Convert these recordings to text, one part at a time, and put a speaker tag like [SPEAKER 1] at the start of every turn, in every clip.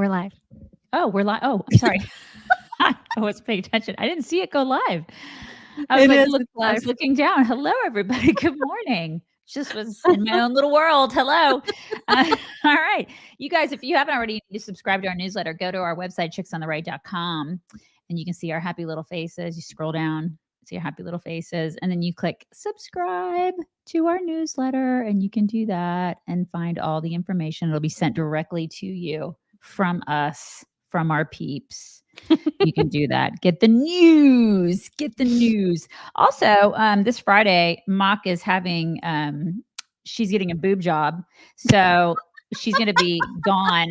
[SPEAKER 1] We're live. Oh, we're live. Oh, I'm sorry. I wasn't paying attention. I didn't see it go live. I was looking down. Hello, everybody. Good morning. Just was in my own little world. Hello. All right. You guys, if you haven't already, you need to subscribe to our newsletter. Go to our website, chicksontheright.com, and you can see our happy little faces. You scroll down, see our happy little faces, and then you click subscribe to our newsletter, and you can do that and find all the information. It'll be sent directly to you from us, from our peeps. You can do that. Get the news. Get the news. Also, this Friday, Mock is having, she's getting a boob job. So she's going to be gone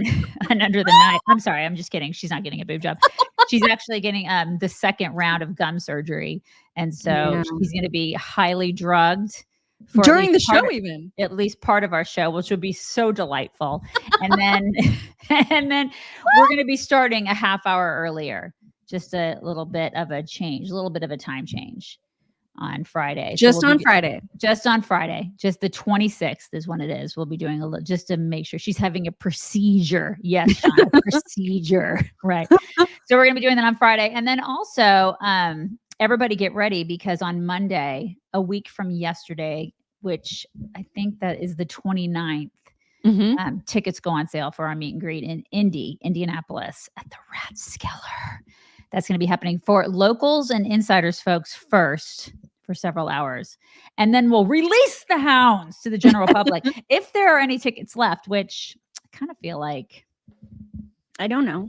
[SPEAKER 1] and under the knife. I'm sorry. I'm just kidding. She's not getting a boob job. She's actually getting the second round of gum surgery. And so she's going to be highly drugged.
[SPEAKER 2] During the show, even
[SPEAKER 1] at least part of our show, which would be so delightful. And then, and then we're going to be starting a half hour earlier, just a little bit of a change, a little bit of a time change on Friday.
[SPEAKER 2] Just on Friday,
[SPEAKER 1] just the 26th is when it is. We'll be doing a little, just to make sure she's having a procedure. Yes, Sean, a procedure. Right. So we're going to be doing that on Friday. And then also, everybody get ready, because on Monday, a week from yesterday, which I think that is the 29th, tickets go on sale for our meet and greet in Indianapolis at the Rathskeller. That's going to be happening for locals and insiders folks first for several hours. And then we'll release the hounds to the general public if there are any tickets left, which I kind of feel like,
[SPEAKER 2] I don't know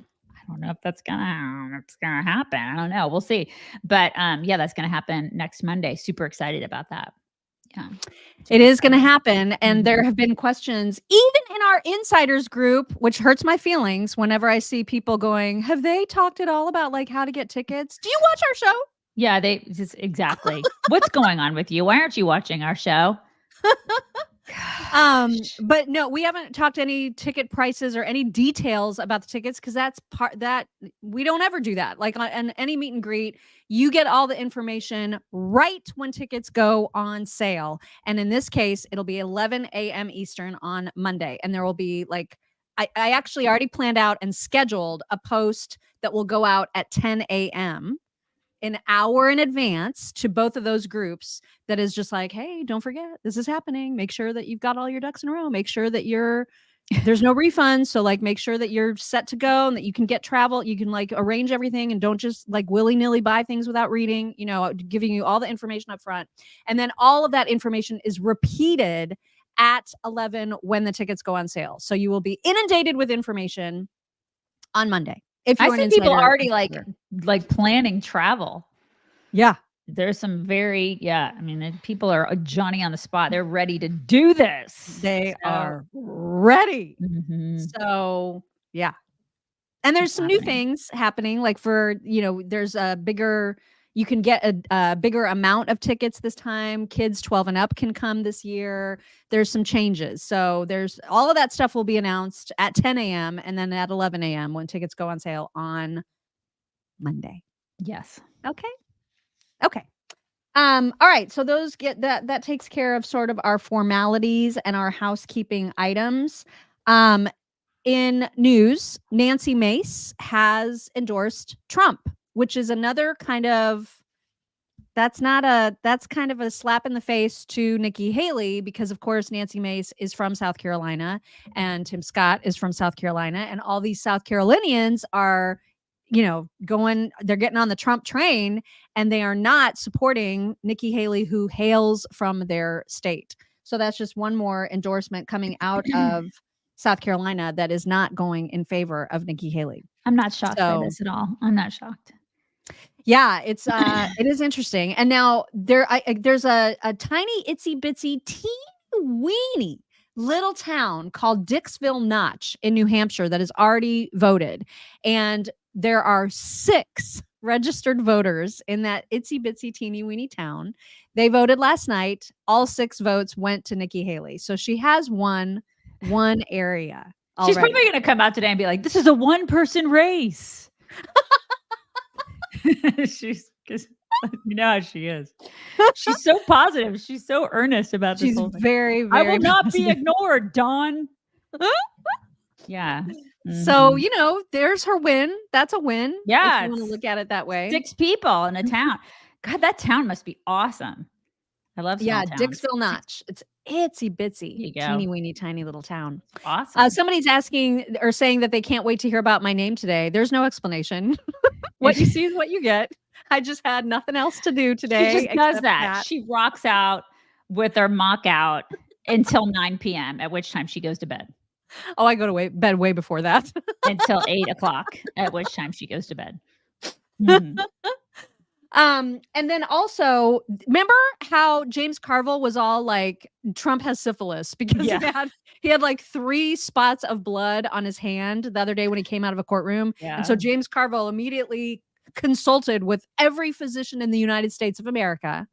[SPEAKER 1] if that's gonna happen. I don't know. We'll see. But yeah, that's gonna happen next Monday. Super excited about that. Yeah,
[SPEAKER 2] it is going to happen. And there have been questions, even in our insiders group, which hurts my feelings whenever I see people going, have they talked at all about like how to get tickets? Do you watch our show?
[SPEAKER 1] Yeah, they just exactly. What's going on with you? Why aren't you watching our show?
[SPEAKER 2] But no, we haven't talked any ticket prices or any details about the tickets, because that's part that we don't ever do that. Like on any meet and greet, you get all the information right when tickets go on sale. And in this case, it'll be 11 a.m. Eastern on Monday. And there will be like, I actually already planned out and scheduled a post that will go out at 10 a.m. an hour in advance to both of those groups. That is just like, hey, don't forget, this is happening. Make sure that you've got all your ducks in a row. Make sure that there's no refunds. So like, make sure that you're set to go and that you can get travel. You can like arrange everything and don't just like willy-nilly buy things without reading, giving you all the information up front. And then all of that information is repeated at 11 when the tickets go on sale. So you will be inundated with information on Monday.
[SPEAKER 1] If I see people already like planning travel.
[SPEAKER 2] Yeah.
[SPEAKER 1] There's some people are Johnny on the spot. They're ready to do this.
[SPEAKER 2] They are ready. So yeah. And there's some new things happening. Like there's you can get a bigger amount of tickets this time. Kids 12 and up can come this year. There's some changes. So there's all of that stuff will be announced at 10 a.m. and then at 11 a.m. when tickets go on sale on Monday.
[SPEAKER 1] Yes.
[SPEAKER 2] Okay. All right. So those that takes care of sort of our formalities and our housekeeping items. In news, Nancy Mace has endorsed Trump, which is another kind of, that's kind of a slap in the face to Nikki Haley, because of course Nancy Mace is from South Carolina and Tim Scott is from South Carolina, and all these South Carolinians are, they're getting on the Trump train, and they are not supporting Nikki Haley, who hails from their state. So that's just one more endorsement coming out of South Carolina that is not going in favor of Nikki Haley.
[SPEAKER 1] I'm not shocked by this at all. I'm not shocked.
[SPEAKER 2] Yeah, it is interesting. And now there's a tiny itsy bitsy teeny weeny little town called Dixville Notch in New Hampshire that has already voted. And there are 6 registered voters in that itsy bitsy teeny weeny town. They voted last night. All 6 votes went to Nikki Haley. So she has won one area already.
[SPEAKER 1] She's probably going to come out today and be like, this is a 1-person race. Because you know how she is. She's so positive. She's so earnest about this whole thing.
[SPEAKER 2] Very, very
[SPEAKER 1] I will not
[SPEAKER 2] positive.
[SPEAKER 1] be ignored, Dawn. Yeah.
[SPEAKER 2] So, there's her win. That's a win.
[SPEAKER 1] Yeah.
[SPEAKER 2] If you want to look at it that way.
[SPEAKER 1] 6 people in a town. God, that town must be awesome. I love small towns.
[SPEAKER 2] Dixville Notch. It's itsy bitsy, teeny weeny, tiny little town.
[SPEAKER 1] Awesome.
[SPEAKER 2] Somebody's asking or saying that they can't wait to hear about my name today. There's no explanation. What you see is what you get. I just had nothing else to do today.
[SPEAKER 1] She just does that. She rocks out with her mock out until 9 p.m., at which time she goes to bed.
[SPEAKER 2] Oh, I go to bed way before that.
[SPEAKER 1] Until 8 o'clock, at which time she goes to bed. Mm-hmm.
[SPEAKER 2] And then also, remember how James Carville was all like, Trump has syphilis because he had like 3 spots of blood on his hand the other day when he came out of a courtroom. Yeah. And so James Carville immediately consulted with every physician in the United States of America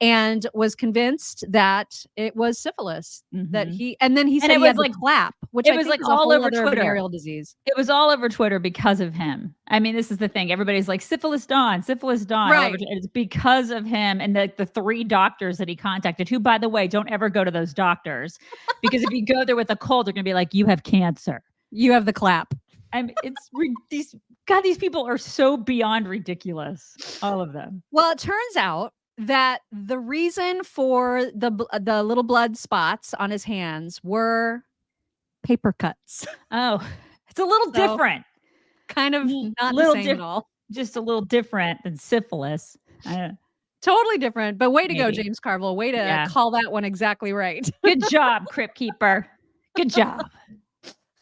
[SPEAKER 2] and was convinced that it was syphilis. That he said he had like clap, which
[SPEAKER 1] it was like all over Twitter.
[SPEAKER 2] Venereal disease.
[SPEAKER 1] It was all over Twitter because of him. I mean, this is the thing. Everybody's like syphilis Dawn.
[SPEAKER 2] Right.
[SPEAKER 1] It's because of him and the 3 doctors that he contacted, who, by the way, don't ever go to those doctors because if you go there with a cold, they're going to be like, you have cancer.
[SPEAKER 2] You have the clap.
[SPEAKER 1] These people are so beyond ridiculous. All of them.
[SPEAKER 2] Well, it turns out that the reason for the little blood spots on his hands were paper cuts.
[SPEAKER 1] Oh, it's a little different.
[SPEAKER 2] Kind of not the same at all.
[SPEAKER 1] Just a little different than syphilis.
[SPEAKER 2] Totally different. But way to go, James Carville. Way to call that one exactly right.
[SPEAKER 1] Good job, Crypt Keeper. Good job.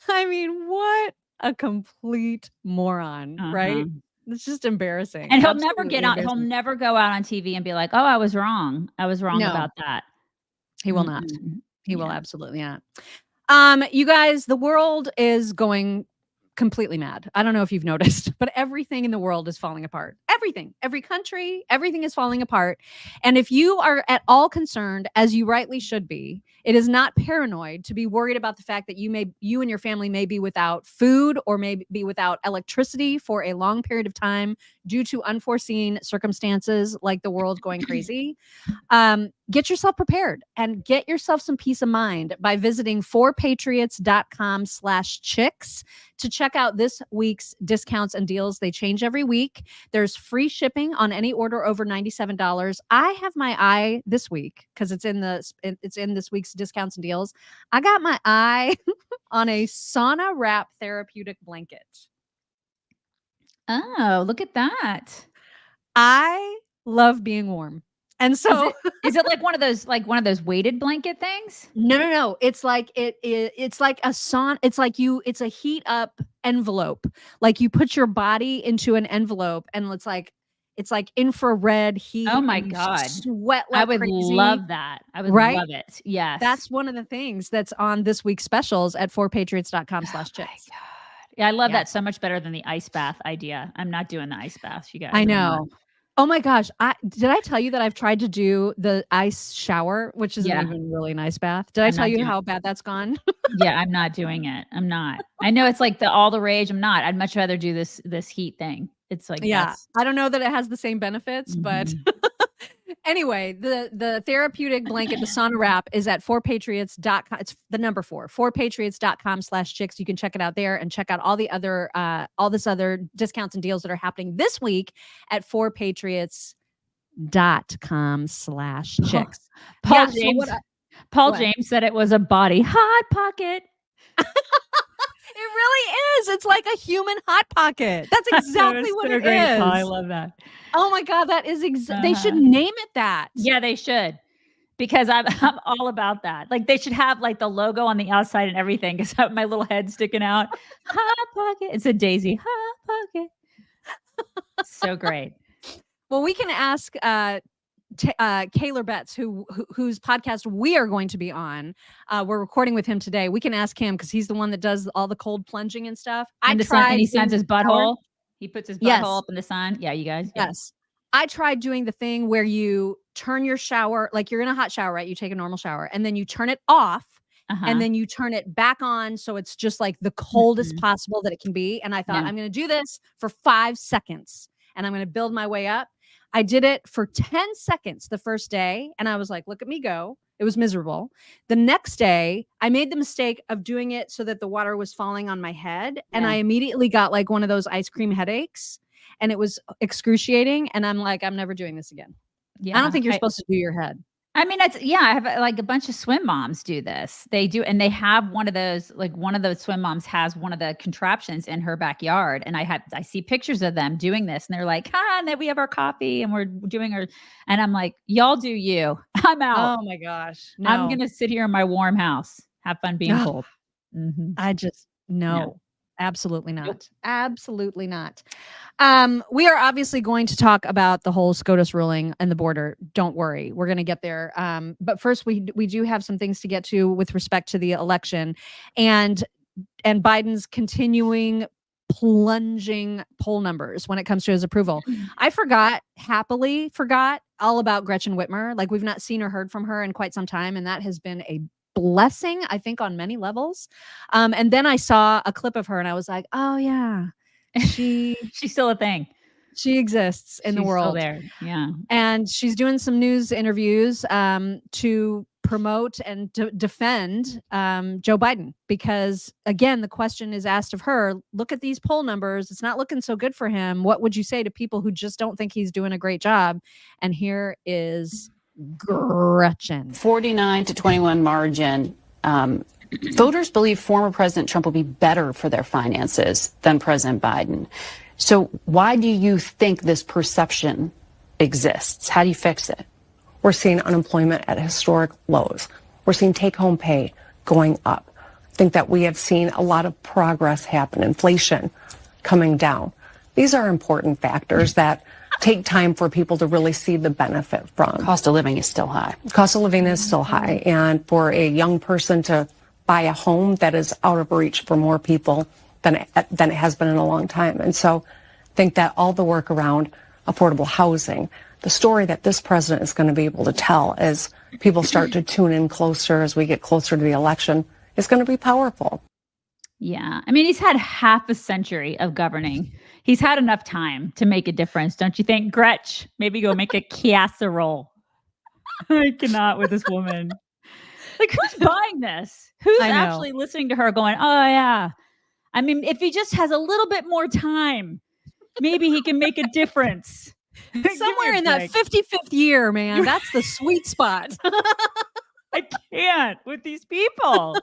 [SPEAKER 2] I mean, what a complete moron, right? It's just embarrassing.
[SPEAKER 1] And he'll never get out. He'll never go out on TV and be like, "Oh, I was wrong. I was wrong about that."
[SPEAKER 2] He will not. He will absolutely not. You guys, the world is going completely mad. I don't know if you've noticed, but everything in the world is falling apart. Everything, every country, everything is falling apart. And if you are at all concerned, as you rightly should be, it is not paranoid to be worried about the fact that you and your family may be without food or may be without electricity for a long period of time due to unforeseen circumstances like the world going crazy. Get yourself prepared and get yourself some peace of mind by visiting forpatriots.com/chicks to check out this week's discounts and deals. They change every week. There's free shipping on any order over $97. I have my eye this week because it's in this week's discounts and deals. I got my eye on a sauna wrap therapeutic blanket.
[SPEAKER 1] Oh, look at that.
[SPEAKER 2] I love being warm. And so
[SPEAKER 1] is it like one of those weighted blanket things?
[SPEAKER 2] No. It's like it's like a sauna. It's a heat up envelope. Like you put your body into an envelope and it's like infrared heat.
[SPEAKER 1] Oh my God.
[SPEAKER 2] Sweat like
[SPEAKER 1] I would
[SPEAKER 2] crazy.
[SPEAKER 1] love that. I would love it. Yes.
[SPEAKER 2] That's one of the things that's on this week's specials at forpatriots.com/chicks.
[SPEAKER 1] Yeah, I love that so much better than the ice bath idea. I'm not doing the ice bath, you guys.
[SPEAKER 2] I know. Oh my gosh. Did I tell you that I've tried to do the ice shower, which isn't even really an ice bath? Did I tell you how bad that's gone?
[SPEAKER 1] Yeah, I'm not doing it. I'm not. I know it's like all the rage. I'm not. I'd much rather do this heat thing. It's like,
[SPEAKER 2] I don't know that it has the same benefits, but anyway, the therapeutic blanket, the sauna wrap is at forpatriots.com. It's the number 4, forpatriots.com/chicks. You can check it out there and check out all the other, all this other discounts and deals that are happening this week at forpatriots.com/chicks.
[SPEAKER 1] Paul James said it was a body hot pocket.
[SPEAKER 2] It really is. It's like a human hot pocket. That's exactly what it is.
[SPEAKER 1] I love that.
[SPEAKER 2] Oh my God, that is they should name it that.
[SPEAKER 1] Yeah, they should. Because I'm all about that. Like they should have like the logo on the outside and everything because I have my little head sticking out. Hot pocket. It's a daisy hot pocket. So great.
[SPEAKER 2] Well, we can ask Kaylor Betts, whose podcast we are going to be on. We're recording with him today. We can ask him because he's the one that does all the cold plunging and stuff.
[SPEAKER 1] And he suns his butthole. He puts his butthole up in the sun. Yeah, you guys.
[SPEAKER 2] Yes. I tried doing the thing where you turn your shower, like you're in a hot shower, right? You take a normal shower and then you turn it off and then you turn it back on. So it's just like the coldest possible that it can be. And I thought, I'm going to do this for 5 seconds and I'm going to build my way up. I did it for 10 seconds the first day. And I was like, look at me go. It was miserable. The next day, I made the mistake of doing it so that the water was falling on my head. And I immediately got like one of those ice cream headaches, and it was excruciating. And I'm like, I'm never doing this again. I don't think you're supposed to do your head.
[SPEAKER 1] I mean, I have like a bunch of swim moms do this. They do, and they have one of those, like one of those swim moms has one of the contraptions in her backyard. And I see pictures of them doing this, and they're like, and then we have our coffee and we're doing our, and I'm like, y'all do you. I'm out.
[SPEAKER 2] Oh my gosh. No.
[SPEAKER 1] I'm going to sit here in my warm house. Have fun being cold.
[SPEAKER 2] I just, no. Absolutely not. Nope. Absolutely not. We are obviously going to talk about the whole SCOTUS ruling and the border. Don't worry. We're going to get there. But first, we do have some things to get to with respect to the election and Biden's continuing plunging poll numbers when it comes to his approval. I happily forgot all about Gretchen Whitmer. Like, we've not seen or heard from her in quite some time. And that has been a blessing, I think, on many levels. And then I saw a clip of her and I was like, oh yeah, she's
[SPEAKER 1] still a thing.
[SPEAKER 2] She exists in the world.
[SPEAKER 1] Still there. Yeah.
[SPEAKER 2] And she's doing some news interviews to promote and defend Joe Biden, because again, the question is asked of her, look at these poll numbers. It's not looking so good for him. What would you say to people who just don't think he's doing a great job? And here is Gretchen.
[SPEAKER 3] 49-21 margin. Voters believe former President Trump will be better for their finances than President Biden. So why do you think this perception exists? How do you fix it?
[SPEAKER 4] We're seeing unemployment at historic lows. We're seeing take-home pay going up. I think that we have seen a lot of progress happen, inflation coming down. These are important factors that take time for people to really see the benefit from.
[SPEAKER 3] Cost of living is still high.
[SPEAKER 4] Cost of living is still high. And for a young person to buy a home, that is out of reach for more people than it has been in a long time. And so I think that all the work around affordable housing, the story that this president is going to be able to tell as people start to tune in closer as we get closer to the election is going to be powerful.
[SPEAKER 1] Yeah. I mean, he's had half a century of governing. He's had enough time to make a difference, don't you think? Gretch, maybe go make a casserole. I cannot with this woman. Like, who's buying this? Who's actually listening to her going, oh, yeah. I mean, if he just has a little bit more time, maybe he can make a difference.
[SPEAKER 2] Somewhere in that 55th year, man. That's the sweet spot.
[SPEAKER 1] I can't with these people.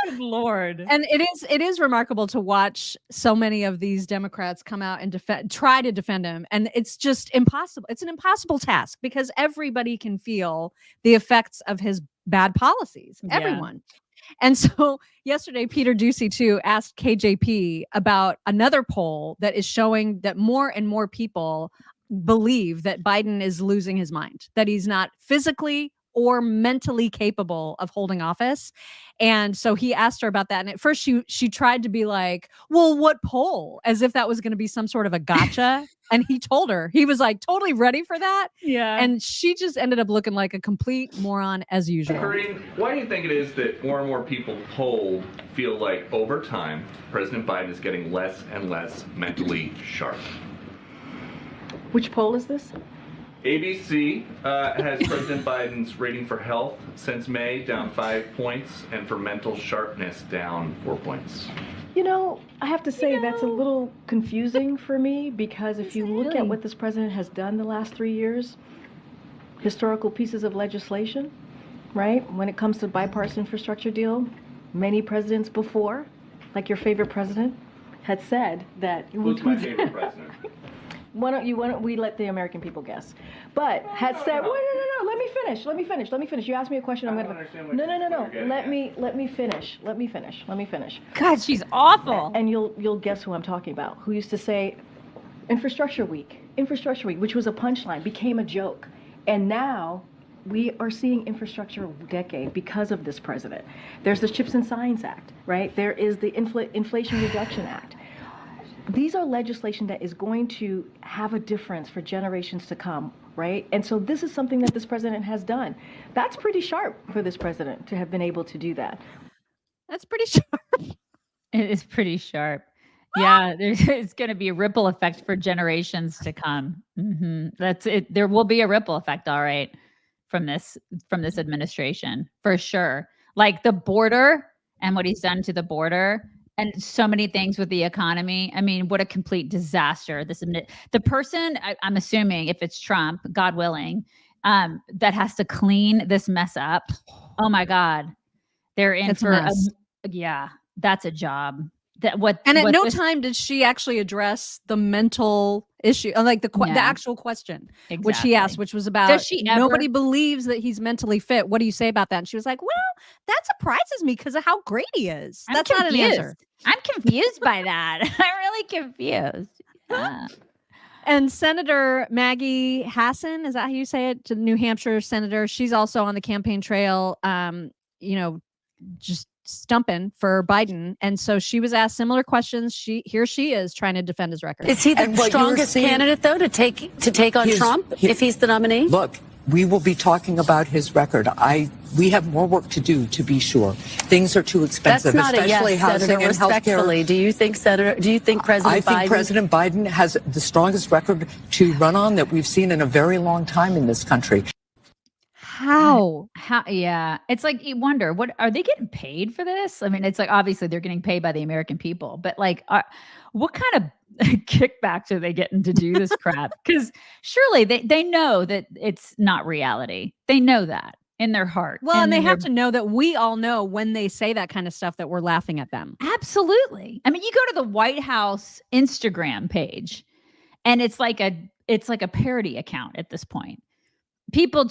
[SPEAKER 1] Good Lord.
[SPEAKER 2] And it is remarkable to watch so many of these Democrats come out and try to defend him. And it's just impossible. It's an impossible task because everybody can feel the effects of his bad policies. Everyone. And so yesterday, Peter Doocy, too, asked KJP about another poll that is showing that more and more people believe that Biden is losing his mind, that he's not physically or mentally capable of holding office. And so he asked her about that. And at first she tried to be like, well, what poll? As if that was going to be some sort of a gotcha. And he told her, he was like totally ready for that.
[SPEAKER 1] Yeah.
[SPEAKER 2] And she just ended up looking like a complete moron as usual.
[SPEAKER 5] Corinne, why do you think it is that more and more people polled feel like over time, President Biden is getting less and less mentally sharp?
[SPEAKER 6] Which poll is this?
[SPEAKER 5] ABC has President Biden's rating for health since May down 5 points, and for mental sharpness down 4 points.
[SPEAKER 6] You know, I have to say that's a little confusing for me, because if you look at what this president has done the last 3 years, historical pieces of legislation, right? When it comes to bipartisan infrastructure deal, many presidents before, like your favorite president, had said that...
[SPEAKER 5] Who's my favorite president?
[SPEAKER 6] Why don't we let the American people guess? But had said, no, let me finish. You asked me a question. I'm gonna. No. Let me finish.
[SPEAKER 1] God, she's awful.
[SPEAKER 6] And you'll guess who I'm talking about. Who used to say, Infrastructure Week, which was a punchline, became a joke, and now we are seeing infrastructure decade because of this president. There's the Chips and Science Act, right? There is the Inflation Reduction Act. These are legislation that is going to have a difference for generations to come, right? And so this is something that this president has done. That's pretty sharp for this president to have been able to do that.
[SPEAKER 2] That's pretty sharp.
[SPEAKER 1] It is pretty sharp. Yeah, it's going to be a ripple effect for generations to come. Mm-hmm. That's it. There will be a ripple effect, all right, from this administration for sure. Like the border and what he's done to the border and so many things with the economy. I mean, what a complete disaster. The person, I'm assuming if it's Trump, God willing, that has to clean this mess up. Oh my God. They're in
[SPEAKER 2] It's
[SPEAKER 1] for
[SPEAKER 2] a mess.
[SPEAKER 1] that's a job.
[SPEAKER 2] And at no time did she actually address the mental issue, like the actual question, which he asked, which was about nobody believes that he's mentally fit. What do you say about that? And she was like, well, that surprises me because of how great he is. That's not an answer.
[SPEAKER 1] I'm confused by that. I'm really confused. Yeah.
[SPEAKER 2] And Senator Maggie Hassan, is that how you say it? To New Hampshire senator. She's also on the campaign trail, just stumping for Biden. And so she was asked similar questions. Here she is trying to defend his record.
[SPEAKER 3] Is he the strongest candidate, though, to take on Trump if he's the nominee?
[SPEAKER 7] Look, we will be talking about his record. We have more work to do, to be sure. Things are too expensive,
[SPEAKER 3] That's not
[SPEAKER 7] especially
[SPEAKER 3] a yes,
[SPEAKER 7] housing
[SPEAKER 3] Senator,
[SPEAKER 7] and
[SPEAKER 3] respectfully.
[SPEAKER 7] healthcare.
[SPEAKER 3] Do you think President Biden?
[SPEAKER 7] I think President Biden has the strongest record to run on that we've seen in a very long time in this country.
[SPEAKER 2] How?
[SPEAKER 1] Yeah. It's like, you wonder, what are they getting paid for this? I mean, it's like, obviously they're getting paid by the American people, but like, what kind of kickbacks are they getting to do this crap? Because surely they know that it's not reality. They know that in their heart.
[SPEAKER 2] Well, and they have to know that we all know when they say that kind of stuff that we're laughing at them.
[SPEAKER 1] Absolutely. I mean, you go to the White House Instagram page and it's like a parody account at this point. People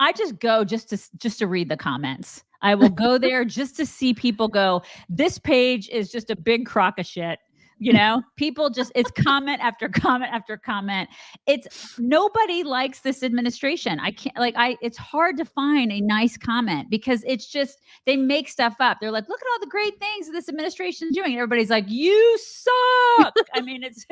[SPEAKER 1] I just go just to read the comments. I will go there just to see people go, this page is just a big crock of shit. You know, people it's comment after comment after comment. Nobody likes this administration. It's hard to find a nice comment because it's just, they make stuff up. They're like, look at all the great things this administration is doing. And everybody's like, you suck. I mean, it's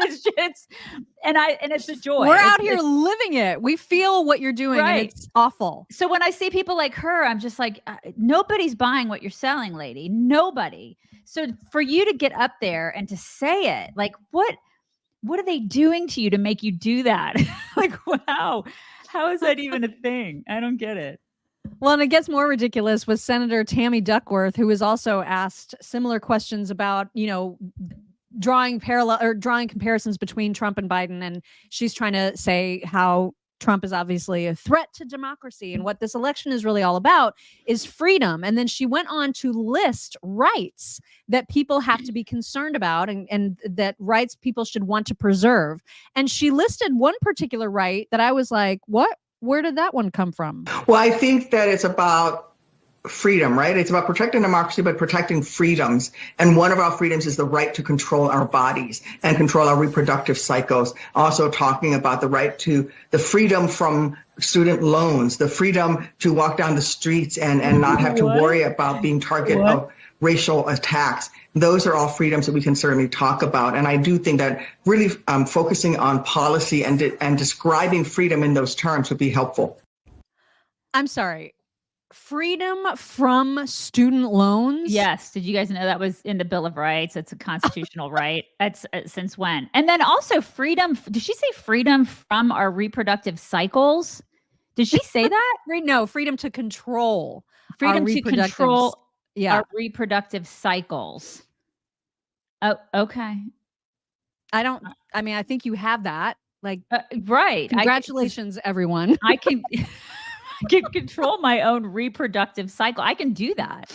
[SPEAKER 1] a joy.
[SPEAKER 2] We're out here living it. We feel what you're doing and it's awful.
[SPEAKER 1] So when I see people like her, I'm just like, nobody's buying what you're selling, lady. Nobody. So for you to get up there and to say it, like, what are they doing to you to make you do that? Like, wow, how is that even a thing? I don't get it.
[SPEAKER 2] Well, and it gets more ridiculous with Senator Tammy Duckworth, who was also asked similar questions about, drawing comparisons between Trump and Biden. And she's trying to say how Trump is obviously a threat to democracy. And what this election is really all about is freedom. And then she went on to list rights that people have to be concerned about and that rights people should want to preserve. And she listed one particular right that I was like, what? Where did that one come from?
[SPEAKER 8] Well, I think that it's about freedom, right? It's about protecting democracy, but protecting freedoms. And one of our freedoms is the right to control our bodies and control our reproductive cycles. Also talking about the right to the freedom from student loans, the freedom to walk down the streets and not have to worry about being target of racial attacks. Those are all freedoms that we can certainly talk about. And I do think that really focusing on policy and describing freedom in those terms would be helpful.
[SPEAKER 2] I'm sorry. Freedom from student loans?
[SPEAKER 1] Yes. Did you guys know that was in the Bill of Rights? It's a constitutional right. That's since when? And then also freedom. Did she say freedom from our reproductive cycles? Did she say that?
[SPEAKER 2] No, freedom to control.
[SPEAKER 1] Freedom to control our reproductive cycles. Oh, okay.
[SPEAKER 2] I think you have that. Like,
[SPEAKER 1] right.
[SPEAKER 2] Congratulations, everyone.
[SPEAKER 1] I can control my own reproductive cycle. I can do that.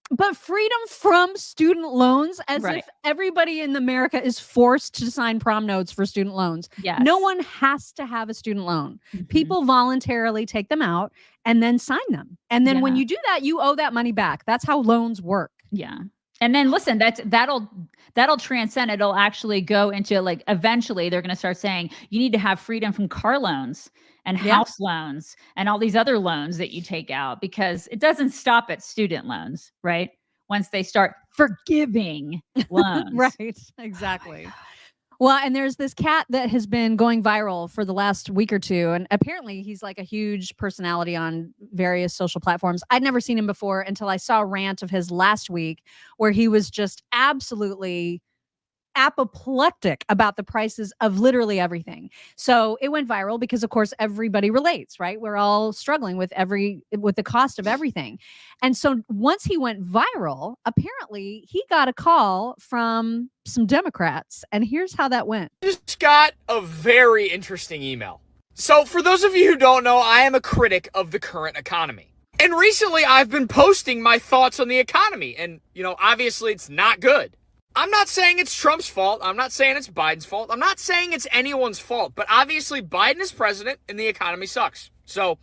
[SPEAKER 2] But freedom from student loans, as if everybody in America is forced to sign prom notes for student loans.
[SPEAKER 1] Yes.
[SPEAKER 2] No one has to have a student loan. Mm-hmm. People voluntarily take them out and then sign them. And then when you do that, you owe that money back. That's how loans work.
[SPEAKER 1] Yeah. And then listen, that'll transcend. It'll actually go into, like, eventually they're going to start saying you need to have freedom from car loans and house loans and all these other loans that you take out, because it doesn't stop at student loans, right? Once they start forgiving loans.
[SPEAKER 2] Right. Exactly. Well, and there's this cat that has been going viral for the last week or two. And apparently he's like a huge personality on various social platforms. I'd never seen him before until I saw a rant of his last week where he was just absolutely apoplectic about the prices of literally everything. So it went viral because, of course, everybody relates, right? We're all struggling with the cost of everything. And so once he went viral, apparently he got a call from some Democrats. And here's how that went.
[SPEAKER 9] Just got a very interesting email. So for those of you who don't know, I am a critic of the current economy. And recently I've been posting my thoughts on the economy. And, obviously it's not good. I'm not saying it's Trump's fault. I'm not saying it's Biden's fault. I'm not saying it's anyone's fault. But obviously Biden is president and the economy sucks. So,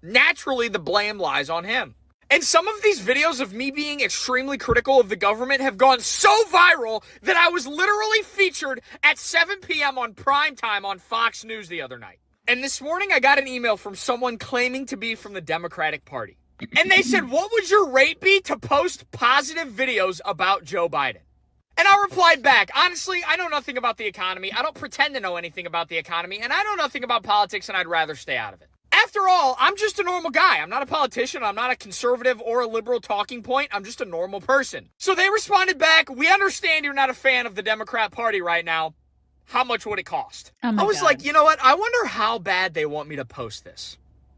[SPEAKER 9] naturally the blame lies on him. And some of these videos of me being extremely critical of the government have gone so viral that I was literally featured at 7 p.m. on primetime on Fox News the other night. And this morning I got an email from someone claiming to be from the Democratic Party. And they said, what would your rate be to post positive videos about Joe Biden? And I replied back, honestly, I know nothing about the economy. I don't pretend to know anything about the economy. And I know nothing about politics, and I'd rather stay out of it. After all, I'm just a normal guy. I'm not a politician. I'm not a conservative or a liberal talking point. I'm just a normal person. So they responded back, we understand you're not a fan of the Democrat Party right now. How much would it cost?
[SPEAKER 1] Oh
[SPEAKER 9] I was like, you know what? I wonder how bad they want me to post this.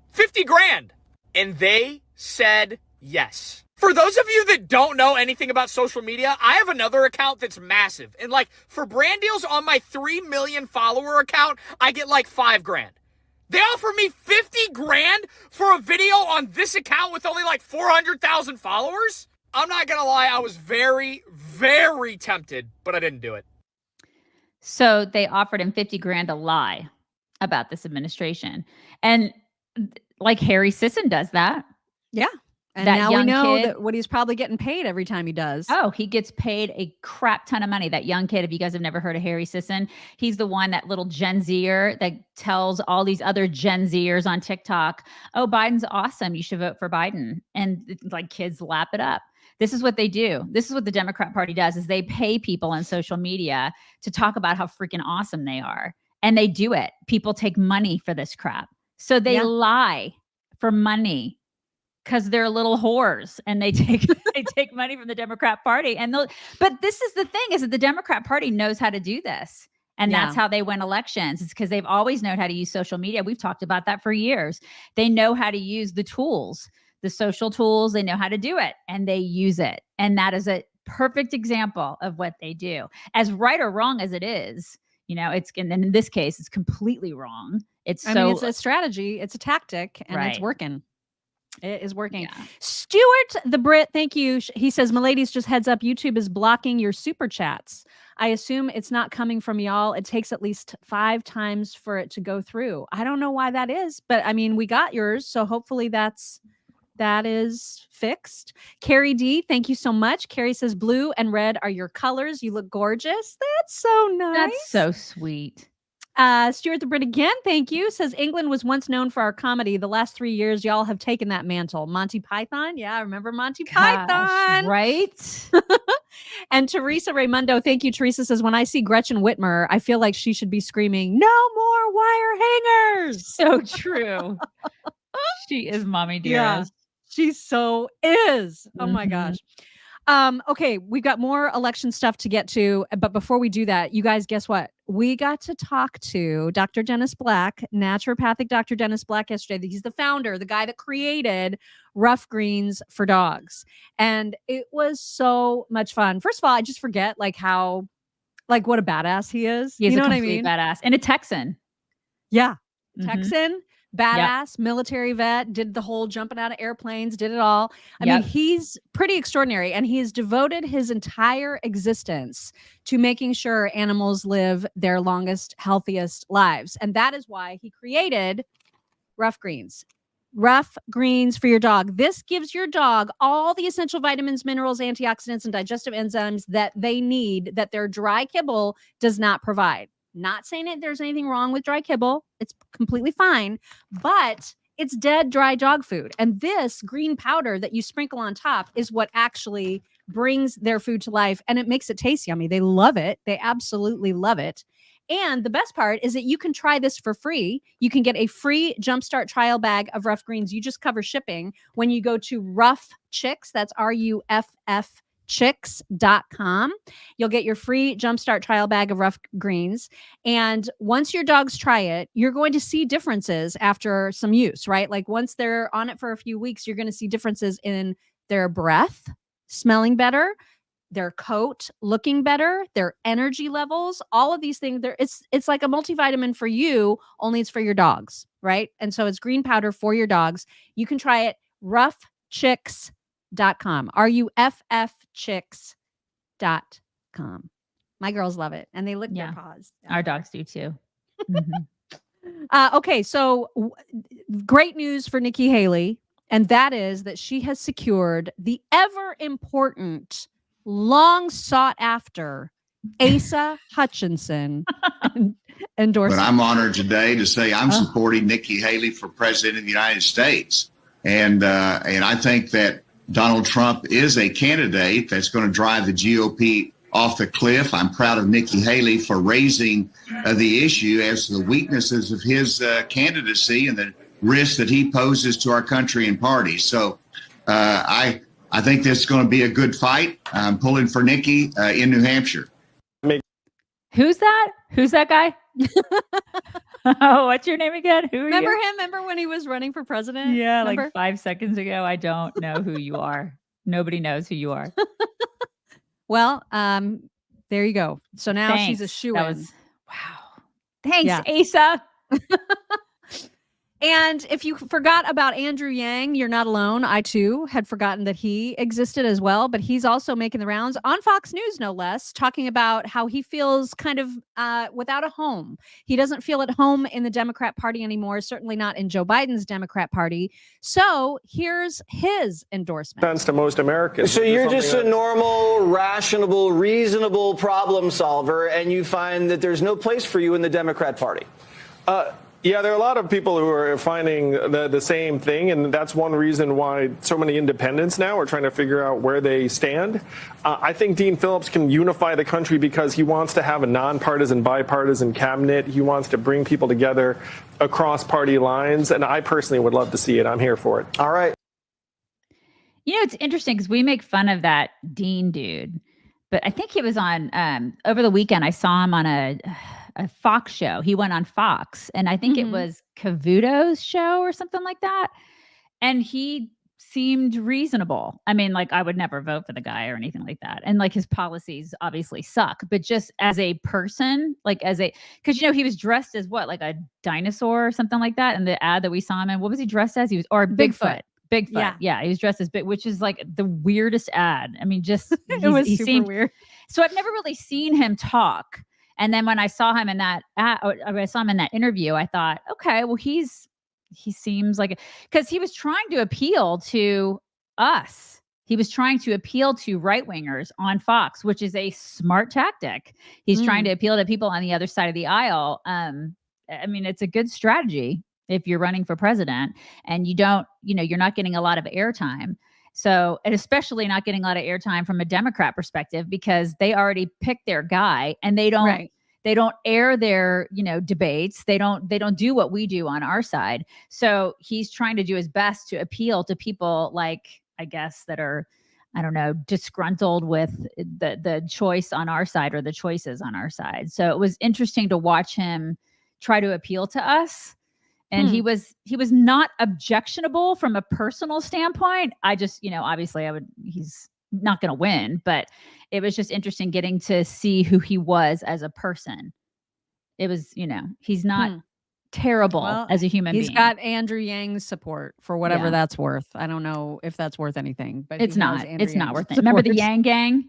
[SPEAKER 9] 50 grand. And they said yes. For those of you that don't know anything about social media, I have another account that's massive. And for brand deals on my 3 million follower account, I get 5 grand. They offer me 50 grand for a video on this account with only 400,000 followers? I'm not going to lie. I was very, very tempted, but I didn't do it.
[SPEAKER 1] So they offered him 50 grand to lie about this administration. And Harry Sisson does that.
[SPEAKER 2] Yeah. And
[SPEAKER 1] that
[SPEAKER 2] now
[SPEAKER 1] young
[SPEAKER 2] we know
[SPEAKER 1] kid,
[SPEAKER 2] that what he's probably getting paid every time he does.
[SPEAKER 1] Oh, he gets paid a crap ton of money. That young kid, if you guys have never heard of Harry Sisson, he's the one, that little Gen Zer that tells all these other Gen Zers on TikTok, oh, Biden's awesome. You should vote for Biden. And kids lap it up. This is what they do. This is what the Democrat Party does, is they pay people on social media to talk about how freaking awesome they are. And they do it. People take money for this crap. So they lie for money. Because they're little whores and they take money from the Democrat Party. But this is the thing, is that the Democrat Party knows how to do this. And that's how they win elections. It's because they've always known how to use social media. We've talked about that for years. They know how to use the tools, the social tools. They know how to do it and they use it. And that is a perfect example of what they do. As right or wrong as it is, and in this case, it's completely wrong. It's a
[SPEAKER 2] strategy. It's a tactic and it's working. It is working.
[SPEAKER 1] Yeah.
[SPEAKER 2] Stuart the Brit, thank you. He says, "Miladies, just heads up, YouTube is blocking your super chats. I assume it's not coming from y'all. It takes at least 5 times for it to go through. I don't know why that is, but I mean, we got yours, so hopefully that is fixed." Carrie D, thank you so much. Carrie says, "Blue and red are your colors. You look gorgeous." That's so nice.
[SPEAKER 1] That's so sweet.
[SPEAKER 2] Stuart the Brit again, thank you. Says, "England was once known for our comedy. The last 3 years, y'all have taken that mantle." Monty Python. Yeah, I remember Monty Python.
[SPEAKER 1] Right?
[SPEAKER 2] And Teresa Raimundo, thank you. Teresa says, "When I see Gretchen Whitmer, I feel like she should be screaming, 'No more wire hangers.'"
[SPEAKER 1] So true. She is mommy dearest.
[SPEAKER 2] Yeah, she so is. Oh my gosh. Okay, we've got more election stuff to get to, but before we do that, you guys, guess what? We got to talk to Dr. Dennis Black, naturopathic Dr. Dennis Black, yesterday. He's the founder, the guy that created Ruff Greens for dogs. And it was so much fun. First of all, I just forget what a badass he is.
[SPEAKER 1] He's
[SPEAKER 2] you know
[SPEAKER 1] a
[SPEAKER 2] what I
[SPEAKER 1] complete
[SPEAKER 2] mean?
[SPEAKER 1] Badass. And a Texan.
[SPEAKER 2] Yeah. Texan. Badass, military vet, did the whole jumping out of airplanes, did it all. I mean, he's pretty extraordinary, and he has devoted his entire existence to making sure animals live their longest, healthiest lives. And that is why he created Ruff Greens. Ruff Greens for your dog. This gives your dog all the essential vitamins, minerals, antioxidants, and digestive enzymes that they need, that their dry kibble does not provide. Not saying that there's anything wrong with dry kibble. It's completely fine, but it's dead, dry dog food. And this green powder that you sprinkle on top is what actually brings their food to life, and it makes it taste yummy. They love it. They absolutely love it. And the best part is that you can try this for free. You can get a free Jumpstart trial bag of Ruff Greens. You just cover shipping when you go to Ruff Chicks. That's RUFF ruffchicks.com. You'll get your free Jumpstart trial bag of Ruff Greens. And once your dogs try it, you're going to see differences after some use, right? Like once they're on it for a few weeks, you're going to see differences in their breath, smelling better, their coat looking better, their energy levels, all of these things. It's like a multivitamin for you, only it's for your dogs, right? And so it's green powder for your dogs. You can try it, ruffchicks.com. ruffchicks.com. My girls love it, and they lick their paws.
[SPEAKER 1] Our dogs do too.
[SPEAKER 2] Okay, so great news for Nikki Haley, and that is that she has secured the ever important, long sought after Asa Hutchinson endorsement.
[SPEAKER 10] But I'm honored today to say I'm supporting Nikki Haley for president of the United States. And I think that Donald Trump is a candidate that's going to drive the GOP off the cliff. I'm proud of Nikki Haley for raising the issue as to the weaknesses of his candidacy and the risks that he poses to our country and party. So I think this is going to be a good fight. I'm pulling for Nikki in New Hampshire.
[SPEAKER 1] Who's that? Who's that guy? Oh, what's your name again? Who are
[SPEAKER 2] Remember
[SPEAKER 1] you?
[SPEAKER 2] him? Remember when he was running for president?
[SPEAKER 1] Yeah,
[SPEAKER 2] Remember?
[SPEAKER 1] like 5 seconds ago. I don't know who you are. Nobody knows who you are.
[SPEAKER 2] Well, there you go. So now she's a shoo-in.
[SPEAKER 1] Wow. Thanks, Asa.
[SPEAKER 2] And if you forgot about Andrew Yang, you're not alone. I, too, had forgotten that he existed as well. But he's also making the rounds on Fox News, no less, talking about how he feels kind of without a home. He doesn't feel at home in the Democrat Party anymore, certainly not in Joe Biden's Democrat Party. So here's his endorsement.
[SPEAKER 11] Sense to most Americans.
[SPEAKER 12] So you're just a normal, rational, reasonable problem solver, and you find that there's no place for you in the Democrat Party.
[SPEAKER 11] Yeah, there are a lot of people who are finding the same thing, and that's one reason why so many independents now are trying to figure out where they stand. I think Dean Phillips can unify the country because he wants to have a nonpartisan, bipartisan cabinet. He wants to bring people together across party lines, and I personally would love to see it. I'm here for it.
[SPEAKER 12] All right.
[SPEAKER 1] You know, it's interesting because we make fun of that Dean dude, but I think he was on over the weekend. I saw him on a Fox show. He went on Fox, and I think it was Cavuto's show or something like that. And he seemed reasonable. I mean, like, I would never vote for the guy or anything like that. And like, his policies obviously suck, but just as a person, like because, you know, he was dressed as what, like a dinosaur or something like that. And the ad that we saw him in, what was he dressed as? He was, or Bigfoot. Bigfoot. Yeah. He was dressed as which is like the weirdest ad. I mean, just,
[SPEAKER 2] he seemed weird.
[SPEAKER 1] So I've never really seen him talk. And then when I saw him in that interview, I thought, okay, well, he seems like, because he was trying to appeal to us. He was trying to appeal to right wingers on Fox, which is a smart tactic. He's trying to appeal to people on the other side of the aisle. I mean, it's a good strategy if you're running for president and you don't, you know, you're not getting a lot of airtime. So, and especially not getting a lot of airtime from a Democrat perspective, because they already picked their guy and they don't air their, you know, debates. They don't do what we do on our side. So he's trying to do his best to appeal to people like, I guess, that are, I don't know, disgruntled with the choice on our side or the choices on our side. So it was interesting to watch him try to appeal to us. And he was not objectionable from a personal standpoint. I just, you know, obviously he's not going to win, but it was just interesting getting to see who he was as a person. It was, you know, he's not terrible as a human being.
[SPEAKER 2] He's got Andrew Yang's support for whatever that's worth. I don't know if that's worth anything, but
[SPEAKER 1] it's not worth it. Remember the Yang Gang?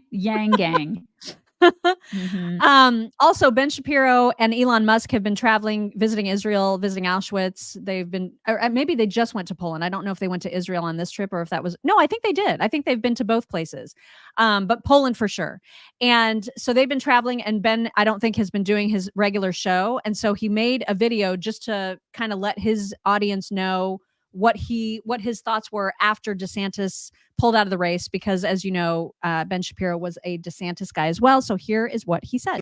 [SPEAKER 2] Also, Ben Shapiro and Elon Musk have been traveling, visiting Israel, visiting Auschwitz. They've been, or maybe they just went to Poland. I don't know if they went to Israel on this trip or if that was, no, I think they did. I think they've been to both places, but Poland for sure. And so they've been traveling, and Ben, I don't think, has been doing his regular show. And so he made a video just to kind of let his audience know what his thoughts were after DeSantis pulled out of the race, because, as you know, Ben Shapiro was a DeSantis guy as well. So here is what he said.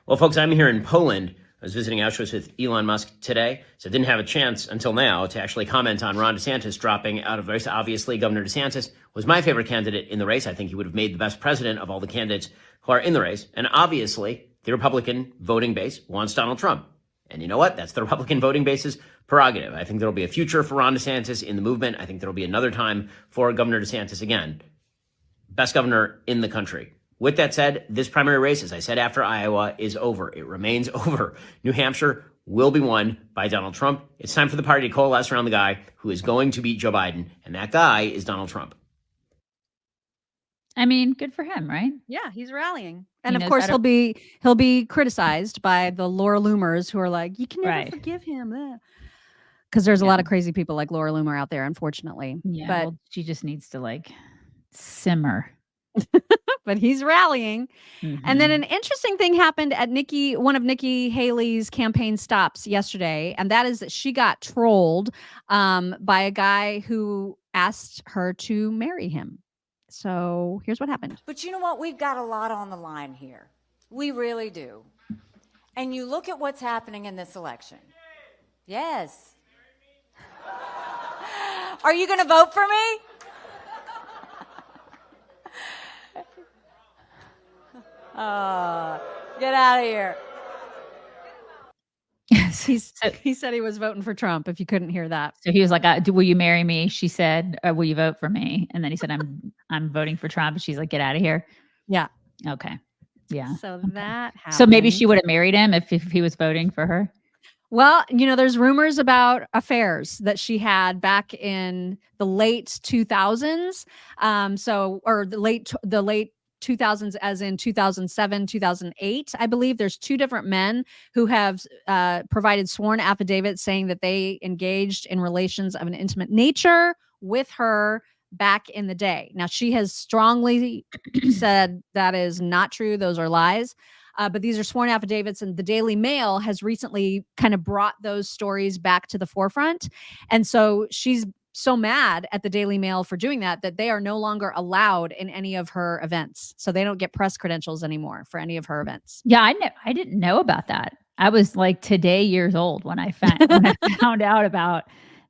[SPEAKER 13] Well, folks, I'm here in Poland I was visiting Auschwitz with Elon Musk today, so I didn't have a chance until now to actually comment on Ron DeSantis dropping out of the race. Obviously, Governor DeSantis was my favorite candidate in the race. I think he would have made the best president of all the candidates who are in the race. And obviously, the Republican voting base wants Donald Trump. And you know what? That's the Republican voting base's prerogative. I think there'll be a future for Ron DeSantis in the movement. I think there'll be another time for Governor DeSantis again. Best governor in the country. With that said, this primary race, as I said after Iowa, is over. It remains over. New Hampshire will be won by Donald Trump. It's time for the party to coalesce around the guy who is going to beat Joe Biden, and that guy is Donald Trump.
[SPEAKER 1] I mean, good for him, right?
[SPEAKER 2] Yeah, he's rallying. And of course he'll be criticized by the Laura Loomers who are like, you can never forgive him. Because there's a lot of crazy people like Laura Loomer out there, unfortunately.
[SPEAKER 1] Yeah,
[SPEAKER 2] but
[SPEAKER 1] well, she just needs to like simmer.
[SPEAKER 2] But he's rallying. And then an interesting thing happened at one of Nikki Haley's campaign stops yesterday. And that is that she got trolled by a guy who asked her to marry him. So here's what happened.
[SPEAKER 14] But you know what? We've got a lot on the line here. We really do. And you look at what's happening in this election. Yes. Are you going to vote for me? Get out of here.
[SPEAKER 2] Yes, he said he was voting for Trump, if you couldn't hear that.
[SPEAKER 1] So he was like, will you marry me? She said, will you vote for me? And then he said, I'm voting for Trump. And she's like, get out of here.
[SPEAKER 2] Yeah.
[SPEAKER 1] Okay. Yeah.
[SPEAKER 2] So that happened.
[SPEAKER 1] So maybe she would have married him if he was voting for her.
[SPEAKER 2] Well, there's rumors about affairs that she had back in the late 2000s. Or the late 2000s, as in 2007, 2008, I believe. There's two different men who have provided sworn affidavits saying that they engaged in relations of an intimate nature with her back in the day. Now, she has strongly said that is not true. Those are lies. But these are sworn affidavits, and the Daily Mail has recently kind of brought those stories back to the forefront. And so she's so mad at the Daily Mail for doing that they are no longer allowed in any of her events. So they don't get press credentials anymore for any of her events.
[SPEAKER 1] Yeah, I didn't know about that. I was like today years old when I found out about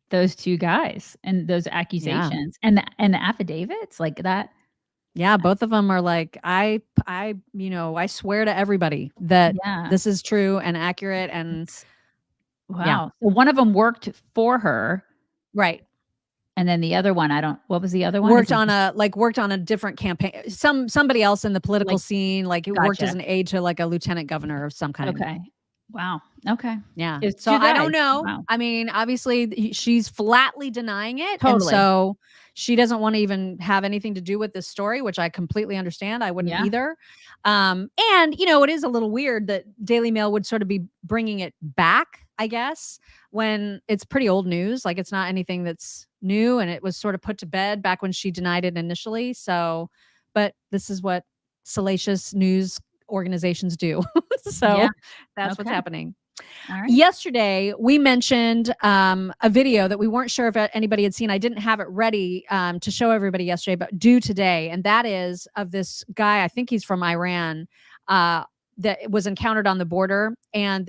[SPEAKER 1] those two guys and those accusations and the affidavits like that.
[SPEAKER 2] Yeah, both of them are like, I swear to everybody that this is true and accurate. And
[SPEAKER 1] wow. Yeah. So one of them worked for her.
[SPEAKER 2] Right.
[SPEAKER 1] And then the other one, what was the other one?
[SPEAKER 2] Worked on a different campaign. Somebody else in the political scene, like worked as an aide to like a lieutenant governor of some kind.
[SPEAKER 1] Okay. Wow. Okay.
[SPEAKER 2] Yeah. So I don't know. Wow. I mean, obviously she's flatly denying it. Totally. And so she doesn't want to even have anything to do with this story, which I completely understand. I wouldn't either. And it is a little weird that Daily Mail would sort of be bringing it back, I guess, when it's pretty old news. Like it's not anything that's new, and it was sort of put to bed back when she denied it initially. So, but this is what salacious news organizations do. So that's what's happening.
[SPEAKER 1] All right.
[SPEAKER 2] Yesterday, we mentioned a video that we weren't sure if anybody had seen. I didn't have it ready to show everybody yesterday, but due today. And that is of this guy, I think he's from Iran, that was encountered on the border. And